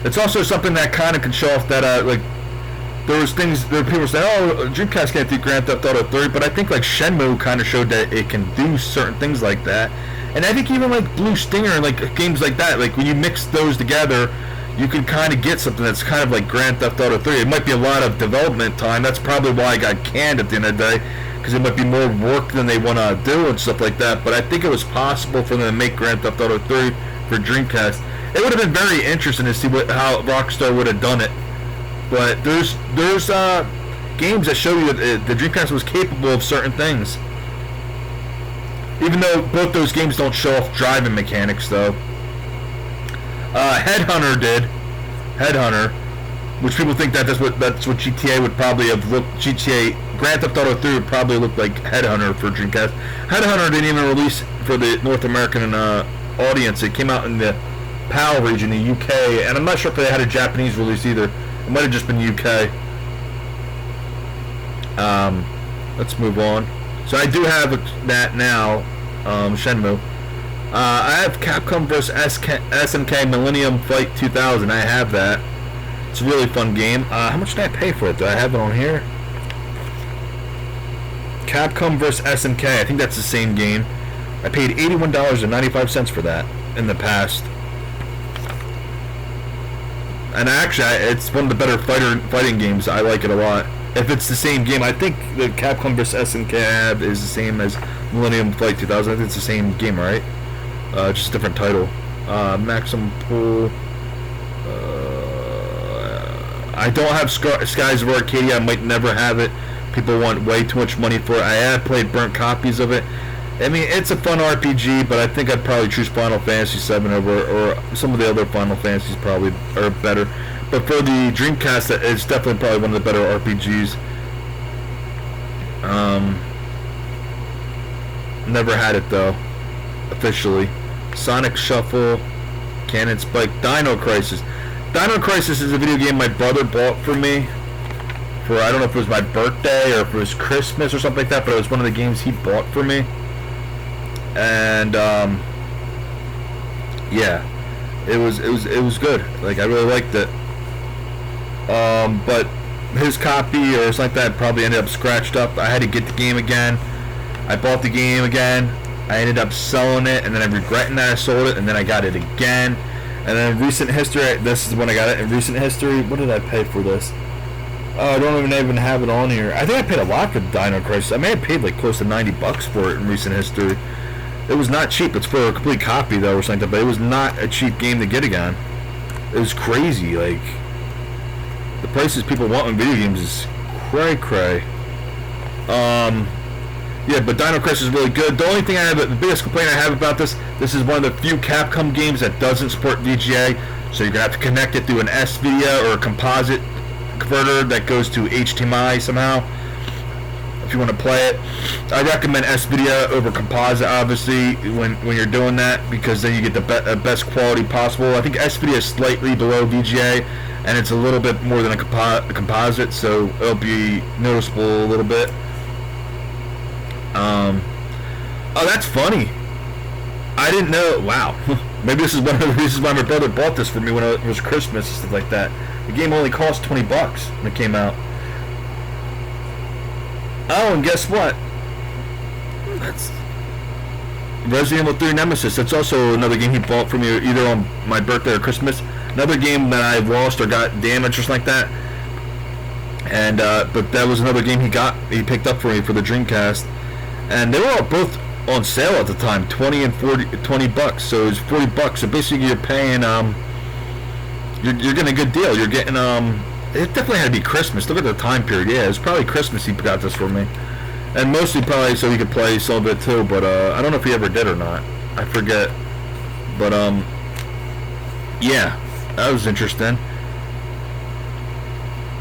It's also something that kind of can show off that like there were people saying, oh, Dreamcast can't do Grand Theft Auto 3, but I think like Shenmue kind of showed that it can do certain things like that. And I think even like Blue Stinger and like games like that, like when you mix those together, you can kind of get something that's kind of like Grand Theft Auto 3. It might be a lot of development time. That's probably why it got canned at the end of the day, because it might be more work than they want to do and stuff like that. But I think it was possible for them to make Grand Theft Auto 3 for Dreamcast. It would have been very interesting to see how Rockstar would have done it. But there's games that show you that the Dreamcast was capable of certain things. Even though both those games don't show off driving mechanics, though. Headhunter did. Headhunter, which people think that's what GTA would probably have looked. Grand Theft Auto 3 would probably look like Headhunter for Dreamcast. Headhunter didn't even release for the North American audience. It came out in the PAL region, the UK, and I'm not sure if they had a Japanese release either. It might have just been UK. Let's move on. So I do have that now, Shenmue. I have Capcom vs. SNK Millennium Fight 2000. I have that. It's a really fun game. How much did I pay for it? Do I have it on here? Capcom vs. SNK. I think that's the same game. I paid $81.95 for that in the past. And actually, it's one of the better fighting games. I like it a lot. If it's the same game, I think the Capcom vs. SNK I have is the same as Millennium Fight 2000. I think it's the same game, right? Just a different title. Maximum Pool. I don't have Skies of Arcadia. I might never have it. People want way too much money for it. I have played burnt copies of it. I mean, it's a fun RPG, but I think I'd probably choose Final Fantasy VII over, or some of the other Final Fantasies probably are better. But for the Dreamcast, it's definitely probably one of the better RPGs. Never had it though, officially. Sonic Shuffle, Cannon Spike, Dino Crisis. Dino Crisis is a video game my brother bought for me. For, I don't know if it was my birthday or if it was Christmas or something like that, but it was one of the games he bought for me. And yeah, it was good. Like, I really liked it. But his copy or something like that probably ended up scratched up. I had to get the game again. I bought the game again. I ended up selling it, and then I'm regretting that I sold it, and then I got it again. And then in recent history, this is when I got it. In recent history, what did I pay for this? Oh, I don't even have it on here. I think I paid a lot for Dino Crisis. I may have paid like close to $90 for it in recent history. It was not cheap. It's for a complete copy though or something, but it was not a cheap game to get again. It was crazy. Like, the prices people want in video games is cray. Yeah, but Dino Crisis is really good. The only thing I have, the biggest complaint I have about this is one of the few Capcom games that doesn't support VGA, so you're gonna have to connect it through an S-Video or a composite converter that goes to HDMI somehow if you want to play it. I recommend S-Video over composite, obviously, when you're doing that, because then you get the best quality possible. I think S-Video is slightly below VGA, and it's a little bit more than a composite, so it'll be noticeable a little bit. Oh, that's funny. I didn't know. Wow. Maybe this is one of the reasons why my brother bought this for me when it was Christmas and stuff like that. The game only cost $20 when it came out. Oh, and guess what? That's Resident Evil 3 Nemesis. That's also another game he bought for me either on my birthday or Christmas. Another game that I lost or got damaged or something like that. And but that was another game he picked up for me for the Dreamcast. And they were all both on sale at the time, $20 and $20. So it was $40. So basically, you're paying you're getting a good deal. You're getting it definitely had to be Christmas. Look at the time period. Yeah, it was probably Christmas he got this for me, and mostly probably so he could play some of it too. But I don't know if he ever did or not. I forget. But yeah, that was interesting.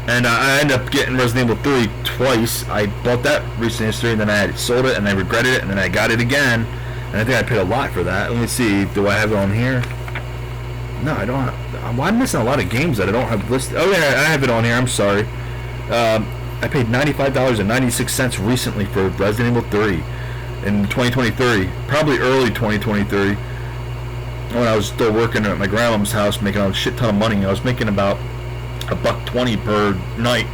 And I ended up getting Resident Evil 3 twice. I bought that recent history, and then I sold it, and I regretted it, and then I got it again. And I think I paid a lot for that. Let me see. Do I have it on here? No, I don't. Well, I'm missing a lot of games that I don't have listed. Oh, yeah, I have it on here. I'm sorry. I paid $95.96 recently for Resident Evil 3 in 2023. Probably early 2023. When I was still working at my grandma's house, making a shit ton of money. I was making about $1.20 per night.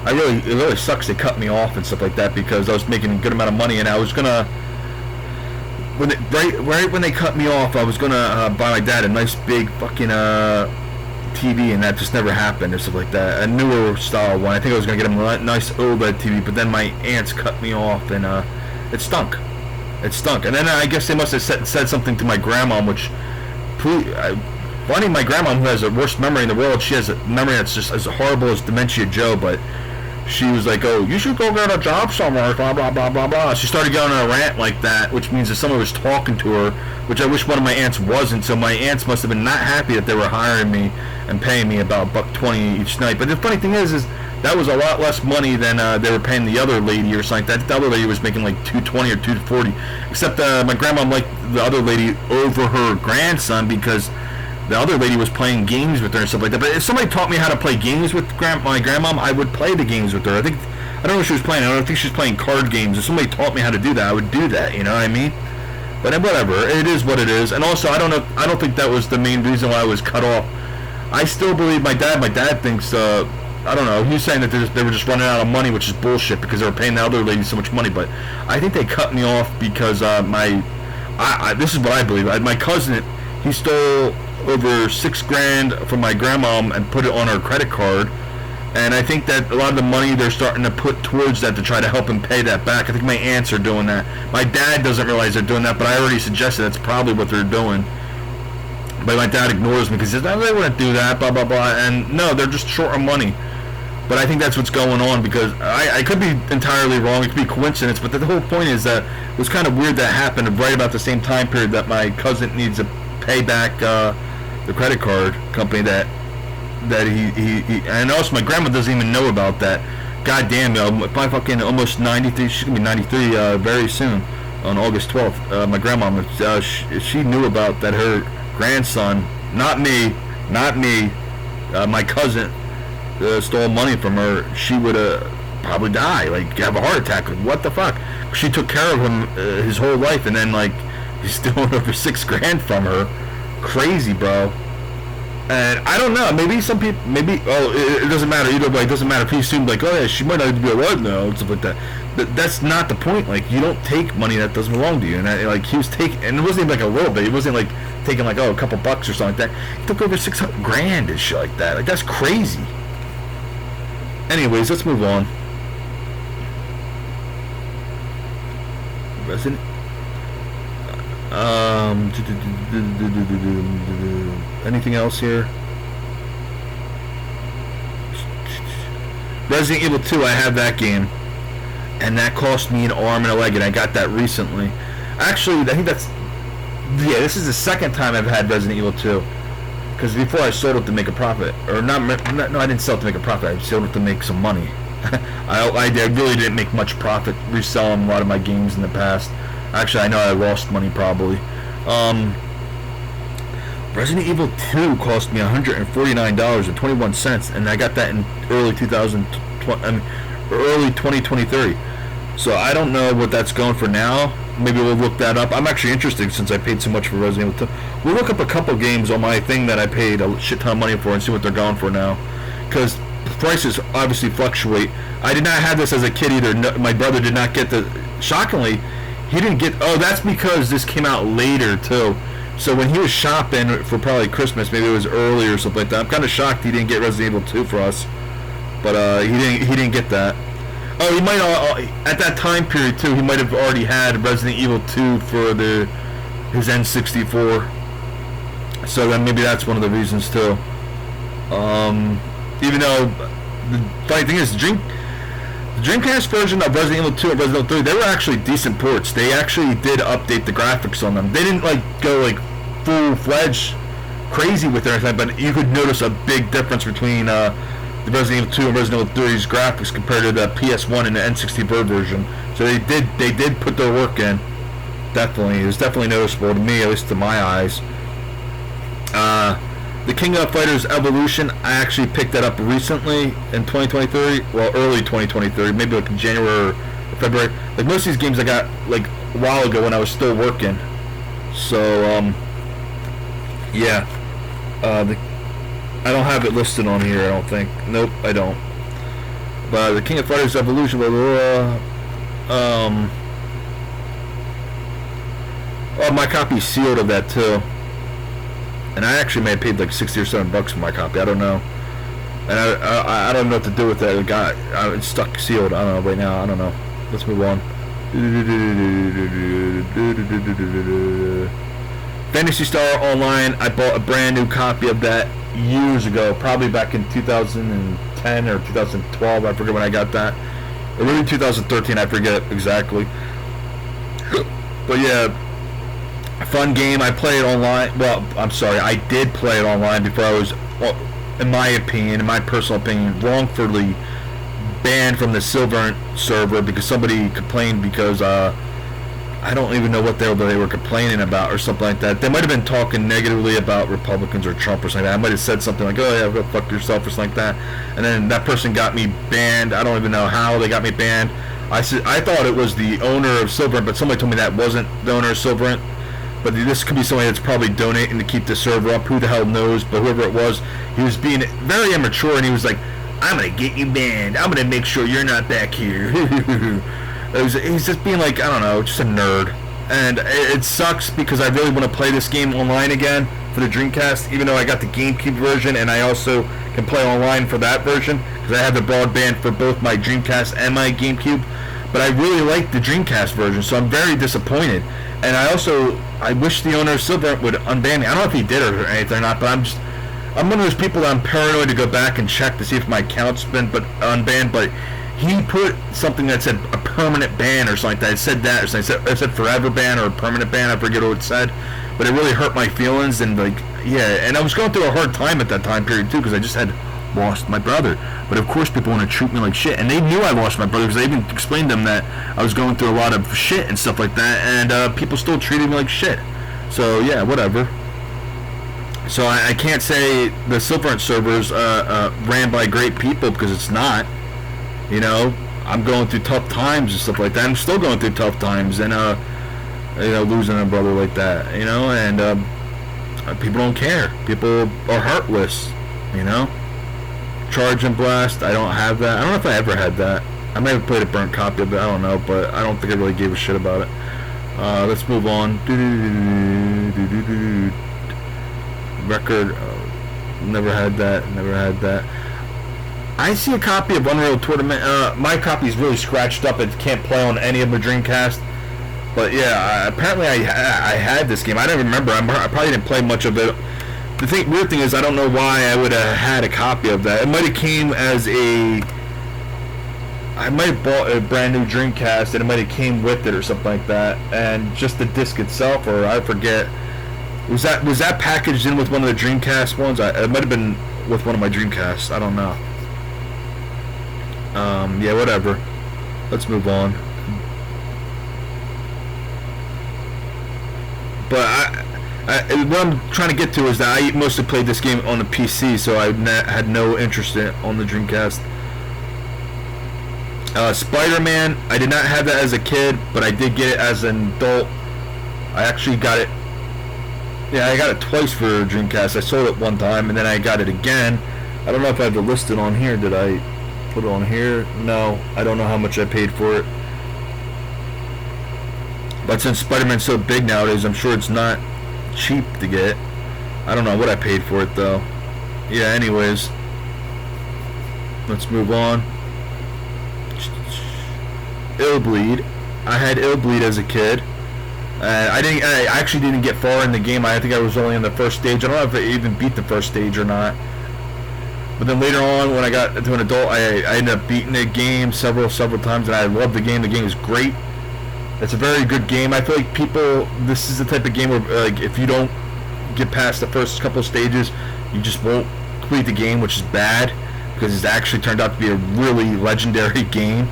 It really sucks they cut me off and stuff like that, because I was making a good amount of money, and I was gonna, right when they cut me off, I was gonna buy my dad a nice big fucking TV, and that just never happened or stuff like that. A newer style one. I think I was gonna get him a nice OLED TV, but then my aunts cut me off, and it stunk. And then I guess they must have said something to my grandma, which Funny, my grandma, who has the worst memory in the world, she has a memory that's just as horrible as Dementia Joe, but she was like, oh, you should go get a job somewhere, blah, blah, blah, blah, blah. She started going on a rant like that, which means that someone was talking to her, which I wish one of my aunts wasn't, so my aunts must have been not happy that they were hiring me and paying me about $1.20 each night. But the funny thing is that was a lot less money than they were paying the other lady or something like that. The other lady was making like $2.20 or $2.40, except my grandma liked the other lady over her grandson because the other lady was playing games with her and stuff like that. But if somebody taught me how to play games with my grandmom, I would play the games with her. I don't know what she was playing. I don't think she was playing card games. If somebody taught me how to do that, I would do that. You know what I mean? But whatever, it is what it is. And also, I don't think that was the main reason why I was cut off. I still believe my dad. My dad thinks I don't know. He was saying that they were just running out of money, which is bullshit because they were paying the other lady so much money. But I think they cut me off because this is what I believe. My cousin, he stole over $6,000 from my grandma and put it on her credit card, and I think that a lot of the money they're starting to put towards that to try to help him pay that back. I think my aunts are doing that. My dad doesn't realize they're doing that, but I already suggested that's probably what they're doing. But my dad ignores me because he says, no, they wouldn't do that, blah, blah, blah, and no, they're just short on money. But I think that's what's going on because I could be entirely wrong. It could be coincidence, but the whole point is that it was kind of weird that happened right about the same time period that my cousin needs to pay back the credit card company that he and also my grandma doesn't even know about that. God damn, my fucking almost 93. She's gonna be 93 very soon on August 12th. My grandma, she knew about that her grandson, not me, my cousin stole money from her. She would probably die, like have a heart attack. What the fuck? She took care of him his whole life, and then like he's stealing over $6,000 from her. Crazy, bro. And I don't know, maybe some people, it doesn't matter either way. It doesn't matter if he assumed like, oh yeah, she might not be alive now and stuff like that. But that's not the point. Like, you don't take money that doesn't belong to you. And like he was taking, and it wasn't even like a little bit. It wasn't like taking like a couple bucks or something like that. He took over $600,000 and shit like that. Like, that's crazy. Anyways, let's move on. Resident. Anything else here? Resident Evil 2, I have that game, and that cost me an arm and a leg, and I got that recently. Actually, I think this is the second time I've had Resident Evil 2, because before I sold it to make a profit, or no, I didn't sell it to make a profit, I sold it to make some money. I really didn't make much profit reselling a lot of my games in the past. Actually, I know I lost money probably. Resident Evil 2 cost me $149.21, and I got that in early 2023. So I don't know what that's going for now. Maybe we'll look that up. I'm actually interested since I paid so much for Resident Evil 2. We'll look up a couple games on my thing that I paid a shit ton of money for and see what they're going for now. Because prices obviously fluctuate. I did not have this as a kid either. No, my brother did not get the... Shockingly, he didn't get... Oh, that's because this came out later, too. So when he was shopping for probably Christmas, maybe it was early or something like that. I'm kind of shocked he didn't get Resident Evil 2 for us. But he didn't get that. Oh, he might... at that time period, too, he might have already had Resident Evil 2 for his N64. So then maybe that's one of the reasons, too. Even though... The funny thing is, the Dreamcast version of Resident Evil 2 and Resident Evil 3, they were actually decent ports. They actually did update the graphics on them. They didn't go like full-fledged crazy with everything, but you could notice a big difference between the Resident Evil 2 and Resident Evil 3's graphics compared to the PS1 and the N64 version. So they did put their work in. Definitely. It was definitely noticeable to me, at least to my eyes. The King of Fighters Evolution, I actually picked that up recently in 2023. Well, early 2023, maybe like January or February. Like most of these games I got like a while ago when I was still working. So, yeah. I don't have it listed on here, I don't think. Nope, I don't. But the King of Fighters Evolution, blah, blah, blah. Oh, my copy's sealed of that too. And I actually may have paid like 60 or 7 bucks for my copy. I don't know. And I don't know what to do with that. It got it's stuck sealed. I don't know right now. I don't know. Let's move on. Fantasy Star Online, I bought a brand new copy of that years ago, probably back in 2010 or 2012. I forget when I got that. Or maybe 2013, I forget exactly. But yeah, fun game. I play it online. Well, I'm sorry, I did play it online before I was, well, in my opinion, in my personal opinion, wrongfully banned from the Silver server because somebody complained because I don't even know what they were complaining about or something like that. They might have been talking negatively about Republicans or Trump or something like that. I might have said something like, oh yeah, go fuck yourself or something like that. And then that person got me banned. I don't even know how they got me banned. I thought it was the owner of Silverant, but somebody told me that wasn't the owner of Silverant. But this could be somebody that's probably donating to keep the server up. Who the hell knows? But whoever it was, he was being very immature, and he was like, I'm going to get you banned. I'm going to make sure you're not back here. He's just being like, I don't know, just a nerd. And it sucks because I really want to play this game online again for the Dreamcast, even though I got the GameCube version, and I also can play online for that version because I have the broadband for both my Dreamcast and my GameCube. But I really like the Dreamcast version, so I'm very disappointed. And I wish the owner of Silver would unban me. I don't know if he did or anything or not, but I'm one of those people that I'm paranoid to go back and check to see if my account's been unbanned, but he put something that said a permanent ban or something like that. It said that, or something. It said forever ban or a permanent ban. I forget what it said, but it really hurt my feelings. And like, yeah, and I was going through a hard time at that time period too because I just had lost my brother. But of course, people want to treat me like shit, and they knew I lost my brother because I even explained to them that I was going through a lot of shit and stuff like that, and people still treated me like shit. So yeah, whatever. So I can't say the Silverant servers ran by great people because it's not. You know, I'm going through tough times and stuff like that. I'm still going through tough times, and losing a brother like that. You know, and people don't care. People are heartless. You know, Charge and Blast. I don't have that. I don't know if I ever had that. I might have played a burnt copy of it. I don't know, but I don't think I really gave a shit about it. Let's move on. Record. Never had that. I see a copy of Unreal Tournament. My copy is really scratched up. It can't play on any of my Dreamcast. But yeah, apparently I had this game. I don't remember. I probably didn't play much of it. The weird thing is I don't know why I would have had a copy of that. It might have came as I might have bought a brand new Dreamcast and it might have came with it or something like that. And just the disc itself, or I forget. Was that packaged in with one of the Dreamcast ones? It might have been with one of my Dreamcasts. I don't know. Yeah, whatever. Let's move on. But what I'm trying to get to is that I mostly played this game on the PC, so I had no interest in it on the Dreamcast. Spider-Man, I did not have that as a kid, but I did get it as an adult. I actually got it. Yeah, I got it twice for Dreamcast. I sold it one time, and then I got it again. I don't know if I have it listed on here. Did I put it on here? No, I don't know how much I paid for it. But since Spider-Man's so big nowadays, I'm sure it's not cheap to get. I don't know what I paid for it, though. Yeah, anyways. Let's move on. Illbleed. I had Illbleed as a kid. I actually didn't get far in the game. I think I was only in the first stage. I don't know if I even beat the first stage or not. But then later on, when I got to an adult, I ended up beating the game several times, and I loved the game. The game is great. It's a very good game. I feel like this is the type of game where, like, if you don't get past the first couple stages, you just won't complete the game, which is bad, because it's actually turned out to be a really legendary game.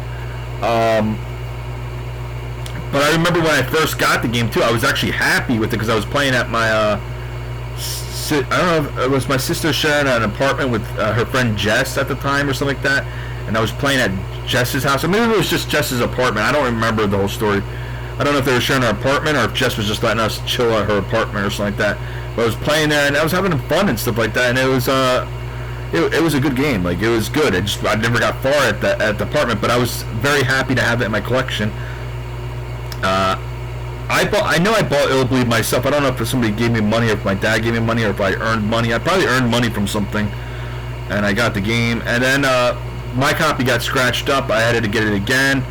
But I remember when I first got the game too, I was actually happy with it because I was playing at my, I don't know if it was my sister sharing an apartment with her friend Jess at the time or something like that, and I was playing at Jess's house, or maybe it was just Jess's apartment. I don't remember the whole story. I don't know if they were sharing an apartment or if Jess was just letting us chill at her apartment or something like that. But I was playing there and I was having fun and stuff like that, and it was a good game. Like, it was good. I never got far at the apartment, but I was very happy to have it in my collection. I know I bought Illbleed myself. I don't know if somebody gave me money, or if my dad gave me money, or if I earned money. I probably earned money from something, and I got the game. And then my copy got scratched up. I had to get it again,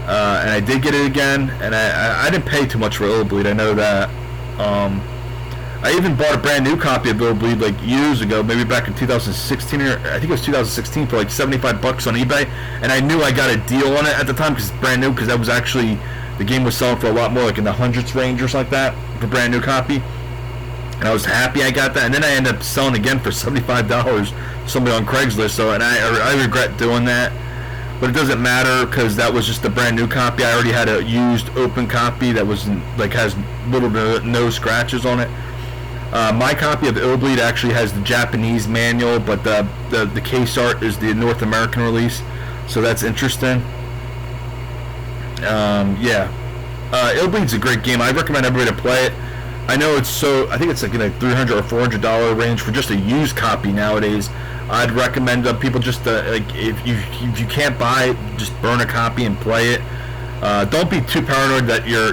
and I did get it again. And I didn't pay too much for Illbleed. I know that. I even bought a brand new copy of Illbleed like years ago, maybe back in 2016, or I think it was 2016, for like $75 on eBay, and I knew I got a deal on it at the time because it's brand new, because that was actually, the game was selling for a lot more, like in the hundreds range or something like that, for a brand new copy, and I was happy I got that, and then I ended up selling again for $75, somebody on Craigslist, so, and I regret doing that, but it doesn't matter, because that was just a brand new copy. I already had a used open copy that was, like, has little to no scratches on it. My copy of Illbleed actually has the Japanese manual, but the case art is the North American release, so that's interesting. Yeah, Illbleed's a great game. I recommend everybody to play it. I know it's I think it's like in a $300 or $400 range for just a used copy nowadays. I'd recommend people just like if you can't buy it, just burn a copy and play it. Don't be too paranoid that you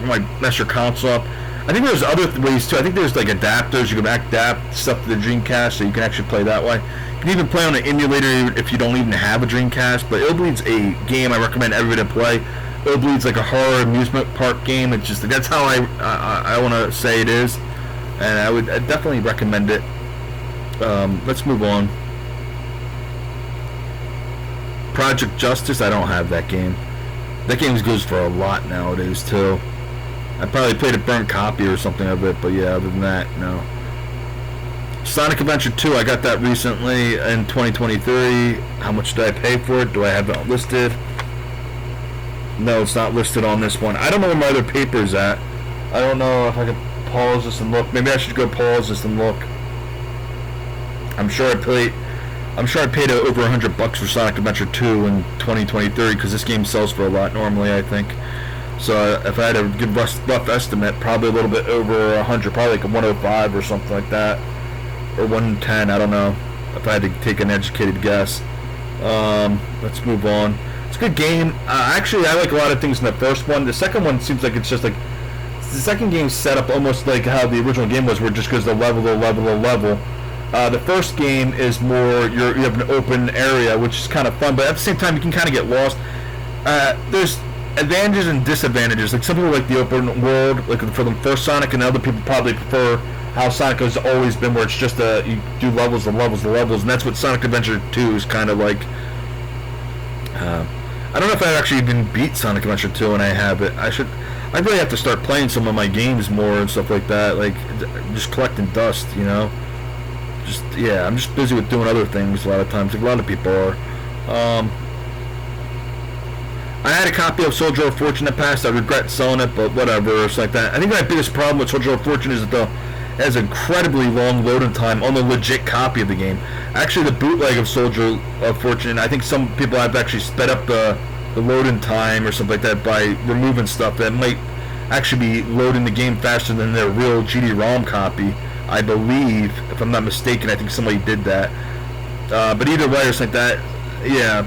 might mess your console up. I think there's other ways too. I think there's like adapters. You can adapt stuff to the Dreamcast, so you can actually play that way. You can even play on an emulator if you don't even have a Dreamcast. But Illbleed's a game I recommend everybody to play. Illbleed's like a horror amusement park game. It's just, that's how I want to say it is, and I definitely recommend it. Let's move on. Project Justice. I don't have that game. That game goes for a lot nowadays too. I probably played a burnt copy or something of it, but yeah, other than that, no. Sonic Adventure 2, I got that recently in 2023. How much did I pay for it? Do I have it listed? No, it's not listed on this one. I don't know where my other paper's at. I don't know if I can pause this and look. Maybe I should go pause this and look. I'm sure I paid over $100 for Sonic Adventure 2 in 2023, because this game sells for a lot normally, I think. So if I had to give a rough estimate, probably a little bit over 100, probably like a 105 or something like that, or 110. I don't know. If I had to take an educated guess. Let's move on. It's a good game. Actually, I like a lot of things in the first one. The second one seems like it's just like the second game's set up almost like how the original game was, where it just goes to level to level to level. The first game is more you have an open area, which is kind of fun, but at the same time you can kind of get lost. There's advantages and disadvantages. Like some people like the open world, like for the first Sonic, and other people probably prefer how Sonic has always been, where it's just you do levels and levels and levels, and that's what Sonic Adventure 2 is kind of like. I don't know if I actually even beat Sonic Adventure 2, and I have it. I really have to start playing some of my games more and stuff like that, like just collecting dust, you know. Yeah, I'm just busy with doing other things a lot of times, like a lot of people are. I had a copy of Soldier of Fortune in the past. I regret selling it, but whatever. It's like that. I think my biggest problem with Soldier of Fortune is that it has incredibly long loading time on the legit copy of the game. Actually, the bootleg of Soldier of Fortune, I think some people have actually sped up the loading time or something like that by removing stuff that might actually be loading the game faster than their real GD-ROM copy. I believe, if I'm not mistaken, I think somebody did that. But either way, it's like that. Yeah.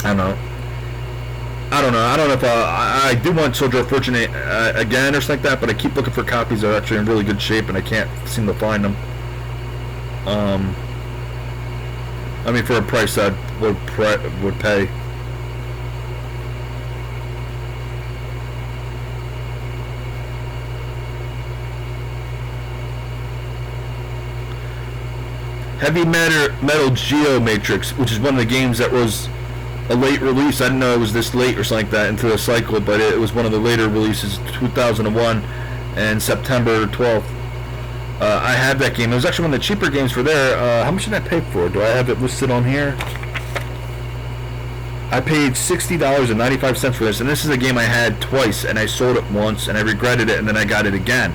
I don't know. I don't know if I do want Soldier of Fortune again or something like that, but I keep looking for copies that are actually in really good shape, and I can't seem to find them. I mean, for a price that would pay. Heavy Metal Geomatrix, which is one of the games that was a late release. I didn't know it was this late or something like that into the cycle, but it was one of the later releases, 2001, and September 12th. I had that game. It was actually one of the cheaper games for there. How much did I pay for it? Do I have it listed on here? I paid $60.95 for this, and this is a game I had twice, and I sold it once, and I regretted it, and then I got it again.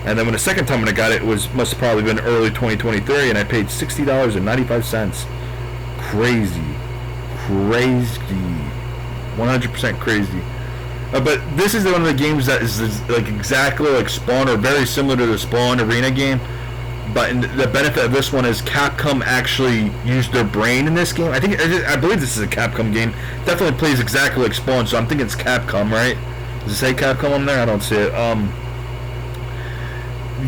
And then when the second time when I got it, must have probably been early 2023, and I paid $60.95. Crazy. 100% crazy. But this is one of the games that is like exactly like Spawn, or very similar to the Spawn arena game. But the benefit of this one is Capcom actually used their brain in this game. I believe this is a Capcom game. Definitely plays exactly like Spawn, so I'm thinking it's Capcom, right? Does it say Capcom on there? I don't see it.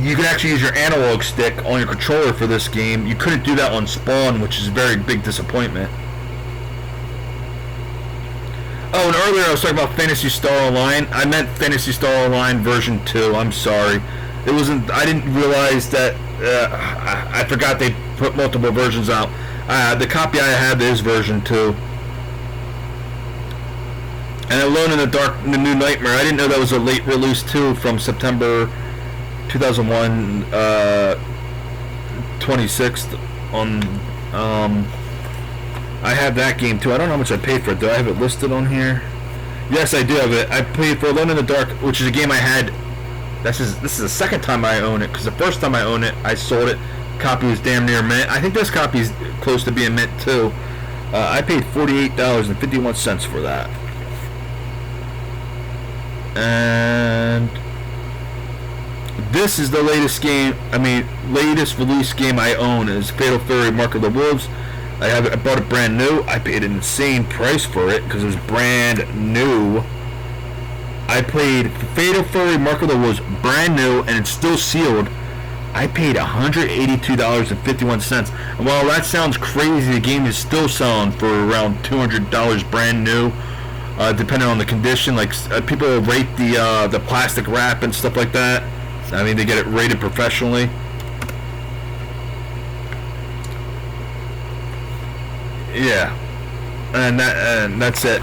You can actually use your analog stick on your controller for this game. You couldn't do that on Spawn, which is a very big disappointment. Oh, and earlier I was talking about Phantasy Star Online. I meant Phantasy Star Online version 2. I'm sorry. It wasn't. I didn't realize that. I forgot they put multiple versions out. The copy I have is version 2. And Alone in the Dark, The New Nightmare. I didn't know that was a late release too, from September 2001, 26th. I have that game too. I don't know how much I paid for it. Do I have it listed on here? Yes, I do have it. I paid for Alone in the Dark, which is a game I had. This is the second time I own it, because the first time I owned it, I sold it. Copy was damn near mint. I think this copy is close to being mint too. I paid $48.51 for that. And this is the latest game. Latest release game I own is Fatal Fury: Mark of the Wolves. I bought it brand new. I paid an insane price for it because it was brand new. I paid Fatal Fury: Mark of the Wolves brand new, and it's still sealed. I paid $182.51. And while that sounds crazy, the game is still selling for around $200 brand new, depending on the condition. Like people rate the plastic wrap and stuff like that. They get it rated professionally. Yeah, and that's it.